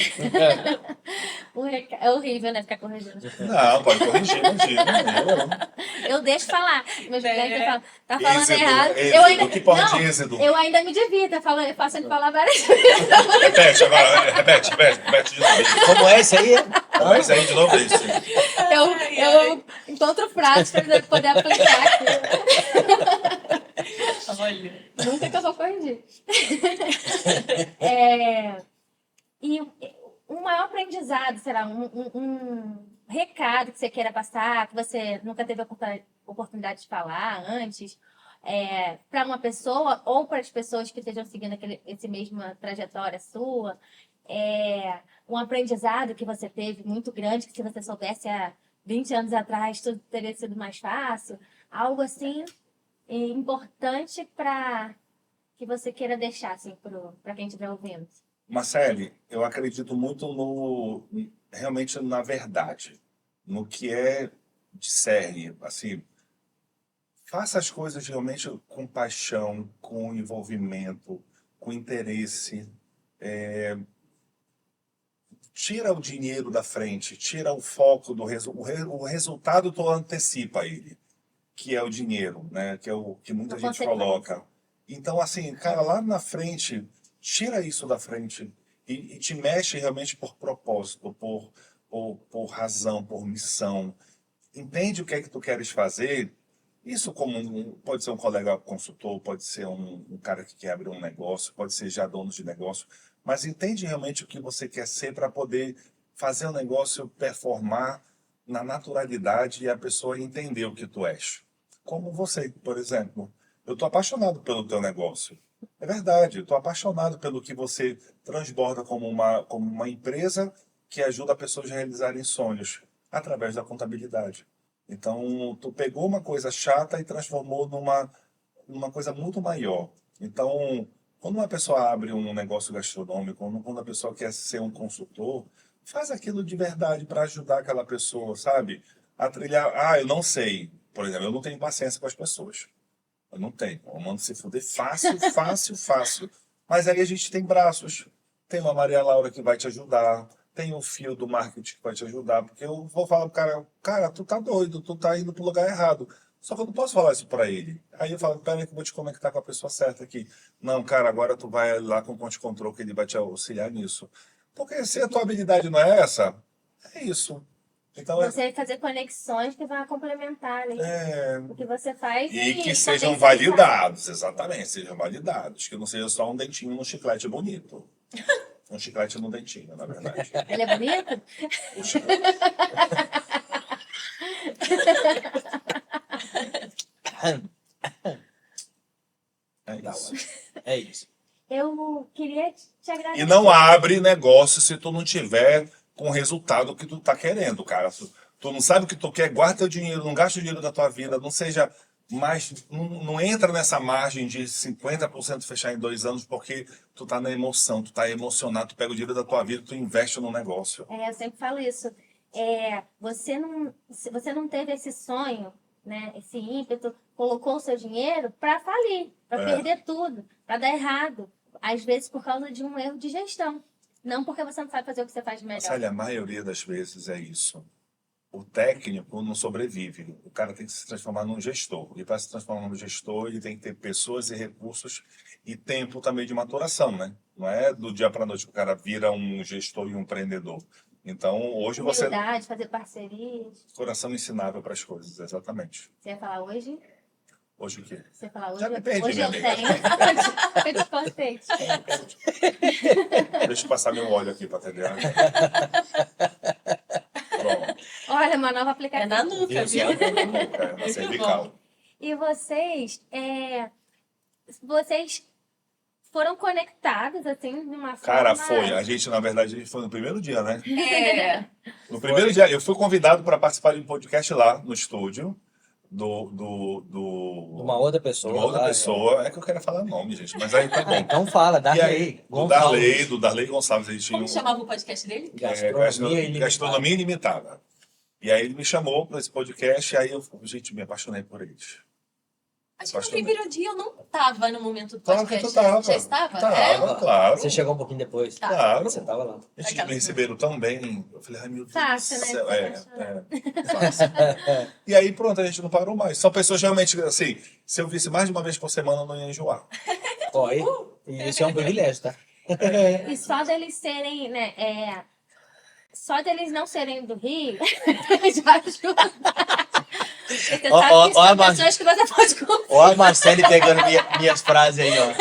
É horrível, né? Ficar corrigindo. Não, pode corrigir, imagina. Eu deixo falar. Meus clientes falam, tá falando Êxito, errado. êxito, que porra de êxito? Eu ainda me divirto, eu faço ele falar várias vezes. Repete agora, repete de novo. Como é isso aí? Como é isso aí de novo? Isso. Eu encontro frases para poder aplicar aqui. Olha. Nunca que eu vou corrigir. E um maior aprendizado, sei lá, um recado que você queira passar, que você nunca teve a oportunidade de falar antes, para uma pessoa ou para as pessoas que estejam seguindo esse mesma trajetória sua, um aprendizado que você teve muito grande, que se você soubesse há 20 anos atrás, tudo teria sido mais fácil, algo assim importante para que você queira deixar assim, para quem estiver ouvindo. Marcele, eu acredito muito realmente na verdade. no que é de cerne, assim, faça as coisas realmente com paixão, com envolvimento, com interesse. Tira o dinheiro da frente, tira o foco do o resultado, tu antecipa ele, que é o dinheiro, né? Que é o que muita Uma gente consequência. coloca. Então, assim, cara, lá na frente, tira isso da frente e te mexe realmente por propósito, por razão, por missão. Entende o que é que tu queres fazer. Isso como pode ser um colega consultor, pode ser um cara que quer abrir um negócio, pode ser já dono de negócio, mas entende realmente o que você quer ser para poder fazer o negócio performar na naturalidade e a pessoa entender o que tu és. Como você, por exemplo. Eu estou apaixonado pelo teu negócio. É verdade, eu estou apaixonado pelo que você transborda como uma empresa que ajuda pessoas a realizarem sonhos através da contabilidade. Então, tu pegou uma coisa chata e transformou numa coisa muito maior. Então, quando uma pessoa abre um negócio gastronômico, quando a pessoa quer ser um consultor, faz aquilo de verdade para ajudar aquela pessoa, sabe? A trilhar. Ah, eu não sei. Por exemplo, eu não tenho paciência com as pessoas. Eu não tenho. Eu mando se fuder fácil, fácil, fácil. Mas aí a gente tem braços. Tem uma Maria Laura que vai te ajudar. Tem o fio do marketing que vai te ajudar. Porque eu vou falar pro cara, tu tá doido, tu tá indo pro lugar errado. Só que eu não posso falar isso pra ele. Aí eu falo, pera aí que eu vou te conectar com a pessoa certa aqui. Não, cara, agora tu vai lá com o Ponte Control que ele vai te auxiliar nisso. Porque se a tua habilidade não é essa, é isso. Então Você fazer conexões que vão complementar ali o que você faz E que sejam potencializar. validados, exatamente, sejam validados. Que não seja só um dentinho no chiclete bonito. Um chiclete no dentinho, na verdade. Ele é bonito? O chiclete. É isso. É isso. Eu queria te agradecer. E não abre negócio se tu não tiver com o resultado que tu tá querendo, cara. Tu não sabe o que tu quer, guarda teu dinheiro, não gasta o dinheiro da tua vida, não seja mais. Não entra nessa margem de 50% fechar em 2 anos, porque tu tá na emoção, tu tá emocionado, tu pega o dinheiro da tua vida, tu investe no negócio. Eu sempre falo isso. Se você não teve esse sonho, né, esse ímpeto, colocou o seu dinheiro para falir, para perder tudo, para dar errado. Às vezes por causa de um erro de gestão. Não porque você não sabe fazer o que você faz de melhor. Mas, olha, a maioria das vezes é isso. O técnico não sobrevive. O cara tem que se transformar num gestor. E para se transformar num gestor, ele tem que ter pessoas e recursos e tempo também de maturação, né? Não é do dia para a noite que o cara vira um gestor e um empreendedor. Então, hoje você... Humildade, fazer parcerias. Coração ensinável para as coisas, exatamente. Você ia falar hoje? Hoje o quê? Você ia falar hoje? Já me perdi, hoje minha eu amiga. tenho. Eu te contei. Deixa eu passar meu óleo aqui para atender. Pronto. Olha, uma nova aplicação. É na nuca, Viu? viu? É, na cervical. E vocês foram conectados, assim, de uma Cara, forma... foi. A gente, na verdade, a gente foi no primeiro dia, né? É. No primeiro dia, eu fui convidado para participar de um podcast lá no estúdio De uma outra de pessoa. uma outra lá, pessoa. É que eu quero falar nome, gente, mas aí tá bom. Então fala, E aí, Darley. do Darley Gonçalves. A gente tinha Como chamava o podcast dele? Gastronomia Ilimitada. E aí ele me chamou para esse podcast, e aí eu, gente, me apaixonei por eles. Acho que no primeiro dia eu não estava no momento do Claro que podcast. tu tava. Já estava? Tava, claro. Você chegou um pouquinho depois. Tá. Claro. Você tava lá. Eles me receberam tão bem. Eu falei, ai meu Deus Fácil, do né? céu. Você Fácil. E aí pronto, a gente não parou mais. São pessoas realmente, assim, se eu visse mais de uma vez por semana, eu não ia enjoar. Ó, e isso é um privilégio, tá? E só deles serem, né, só deles não serem do Rio, já ajuda. Você sabe Ó, que são a pessoas que você pode confiar. Ó a Marcele pegando minhas frases aí, ó.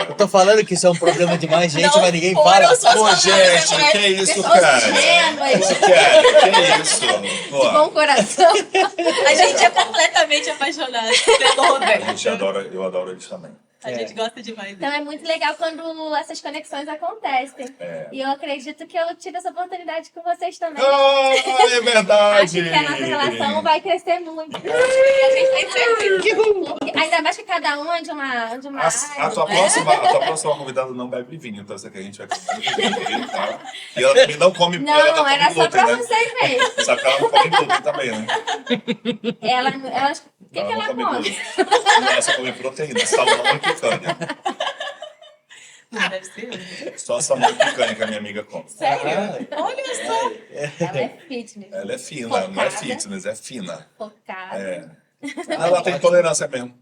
Eu tô falando que isso é um problema de mais gente, Não mas ninguém foram fala. suas Pô, palavras, gente, né? que isso, Pessoas cara? ingênuas, Que isso? de Pô, bom coração. A gente é completamente apaixonado pelo a Roberto. gente adora, eu adoro eles também. A gente gosta demais Então dele. é muito legal quando essas conexões acontecem. E eu acredito que eu tive essa oportunidade com vocês também. Ah, é Acho verdade! que a nossa relação vai crescer muito. E a gente vai ter Ainda mais que cada um é de uma A tua área. próxima convidada não bebe vinho, então essa aqui a gente vai comer vinho, tá? E ela também não come, ela Não, não era come só pra glúten, né? vocês mesmo. Só que ela não come glúten também, né? O que ela não come? glúten. Ela só come proteína, salmão e picanha. Não deve ser. Só salmão e picanha que a minha amiga come. Sério? Olha só. Ela é fitness. Ela é fina, não é Focada. fitness, é fina. Focada. É. Ela tem intolerância mesmo.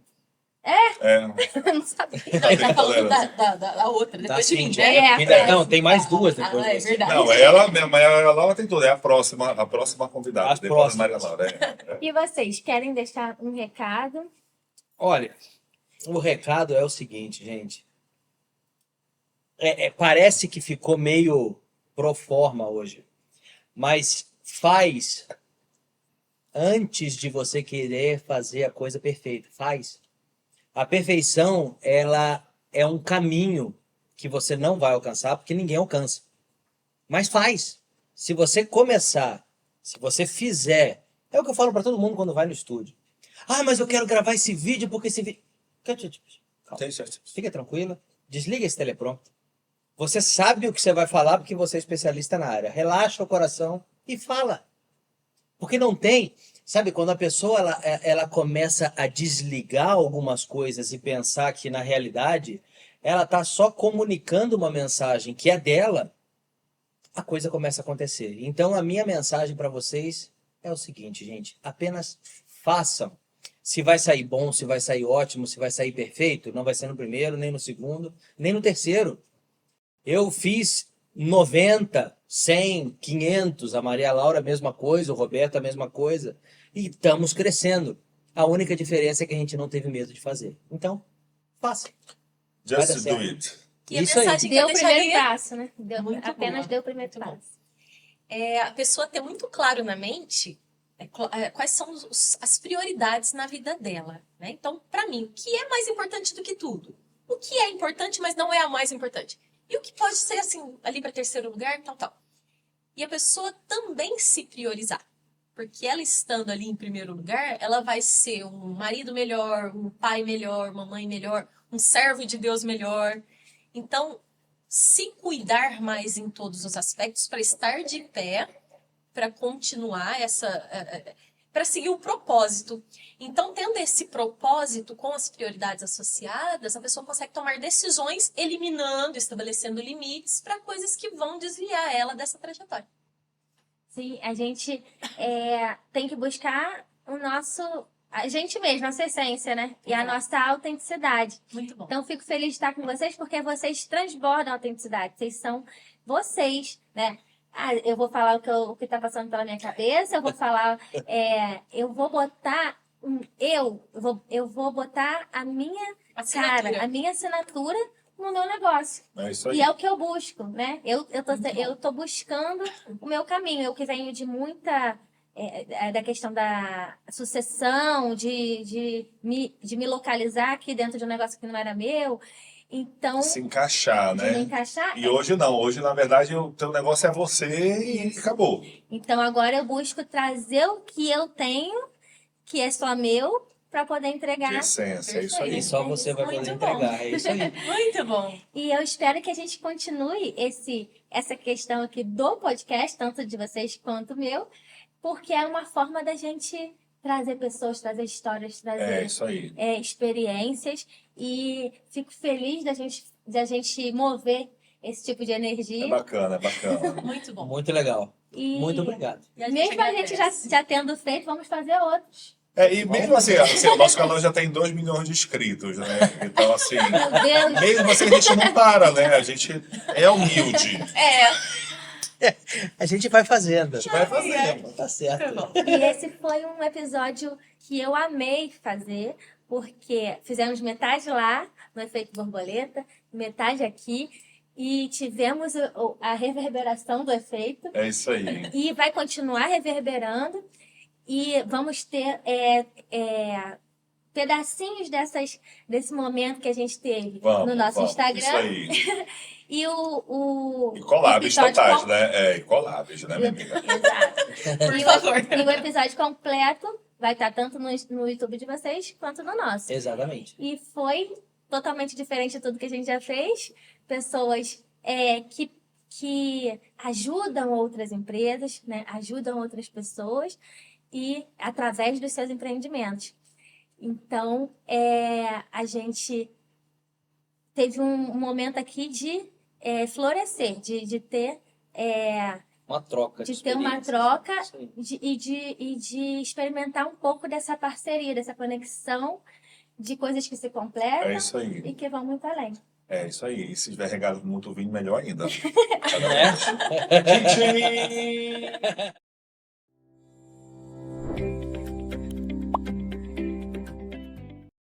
É? Eu não sabia. Não, ele tá falando da outra, Tá depois de sim, mim, já. né? É. Não, tem mais duas depois. Ah, é dessa. verdade. Não, ela tem tudo. É a próxima convidada. As Depois da próximas. Maria Laura. É. E vocês, querem deixar um recado? Olha, o recado é o seguinte, gente. Parece que ficou meio pro forma hoje, mas faz antes de você querer fazer a coisa perfeita. Faz. A perfeição, ela é um caminho que você não vai alcançar, porque ninguém alcança. Mas faz. Se você começar, se você fizer, é o que eu falo para todo mundo quando vai no estúdio. Ah, mas eu quero gravar esse vídeo porque esse vídeo... Calma. Tem certeza. Fica tranquila, desliga esse teleprompter. Você sabe o que você vai falar porque você é especialista na área. Relaxa o coração e fala. Porque não tem... Sabe, quando a pessoa ela começa a desligar algumas coisas e pensar que, na realidade, ela está só comunicando uma mensagem que é dela, a coisa começa a acontecer. Então, a minha mensagem para vocês é o seguinte, gente. Apenas façam. Se vai sair bom, se vai sair ótimo, se vai sair perfeito, não vai ser no primeiro, nem no segundo, nem no terceiro. Eu fiz 90, 100, 500, a Maria Laura a mesma coisa, o Roberto a mesma coisa. E estamos crescendo. A única diferença é que a gente não teve medo de fazer. Então, faça. Vai Just dar do certo. it. E a Isso aí. mensagem que Deu eu o primeiro deixaria passo, né? Muito Apenas boa. deu o primeiro Muito bom. passo. é a pessoa ter muito claro na mente quais são as prioridades na vida dela, né? Então, para mim, o que é mais importante do que tudo? O que é importante, mas não é a mais importante? E o que pode ser, assim, ali para terceiro lugar, tal. E a pessoa também se priorizar. Porque ela estando ali em primeiro lugar, ela vai ser um marido melhor, um pai melhor, uma mãe melhor, um servo de Deus melhor. Então, se cuidar mais em todos os aspectos para estar de pé, para continuar para seguir o propósito. Então, tendo esse propósito com as prioridades associadas, a pessoa consegue tomar decisões eliminando, estabelecendo limites para coisas que vão desviar ela dessa trajetória. Sim, a gente tem que buscar a gente mesmo, nossa essência, né? E a nossa autenticidade. Muito bom. Então, fico feliz de estar com vocês porque vocês transbordam a autenticidade. Vocês são vocês, né? Ah, eu vou falar o que tá passando pela minha cabeça, eu vou falar... eu vou botar... Eu vou botar a minha cara, a minha assinatura no meu negócio. É isso aí. E é o que eu busco, né? Eu tô buscando o meu caminho. Eu que venho de muita... da questão da sucessão, de me localizar aqui dentro de um negócio que não era meu. Então, Se encaixar, de me né? encaixar. E hoje não. Hoje, na verdade, o teu negócio é você e acabou. Então, agora eu busco trazer o que eu tenho, que é só meu, para poder entregar. De essência, é isso aí. E só você vai Muito poder bom. entregar. É isso aí. Muito bom. E eu espero que a gente continue essa questão aqui do podcast, tanto de vocês quanto o meu, porque é uma forma da gente trazer pessoas, trazer histórias, É trazer isso aí. experiências. E fico feliz da gente mover esse tipo de É energia. bacana, é bacana. Muito bom. Muito legal. E Muito obrigado. E a mesmo a gente agradece. já tendo feito, vamos fazer outros. E mesmo assim, o nosso canal já tem 2 milhões de inscritos, né? Então, assim, Meu Deus! mesmo assim a gente não para, né? A gente é humilde. A gente vai fazendo. A gente vai fazendo. Tá certo. Muito bom. E esse foi um episódio que eu amei fazer, porque fizemos metade lá, no Efeito Borboleta, metade aqui, e tivemos a reverberação do efeito, É isso aí. e vai continuar reverberando, e vamos ter pedacinhos desse momento que a gente teve Vamos, no nosso vamos. Instagram. Isso aí. E o E collabs episódio totais, com- né? E collabs, né, minha amiga? Exato. Por E favor. e o episódio completo vai estar tanto no YouTube de vocês quanto no nosso. Exatamente. E foi totalmente diferente de tudo que a gente já fez. Pessoas que ajudam outras empresas, né? Ajudam outras pessoas e através dos seus empreendimentos. Então, a gente teve um momento aqui de florescer, de ter Uma troca de ter uma experiências. troca Isso aí. e de experimentar um pouco dessa parceria, dessa conexão de coisas que se completam É isso aí. e que vão muito além. É isso aí. E se tiver regado muito vinho, melhor ainda. Né? Tchim, tchim!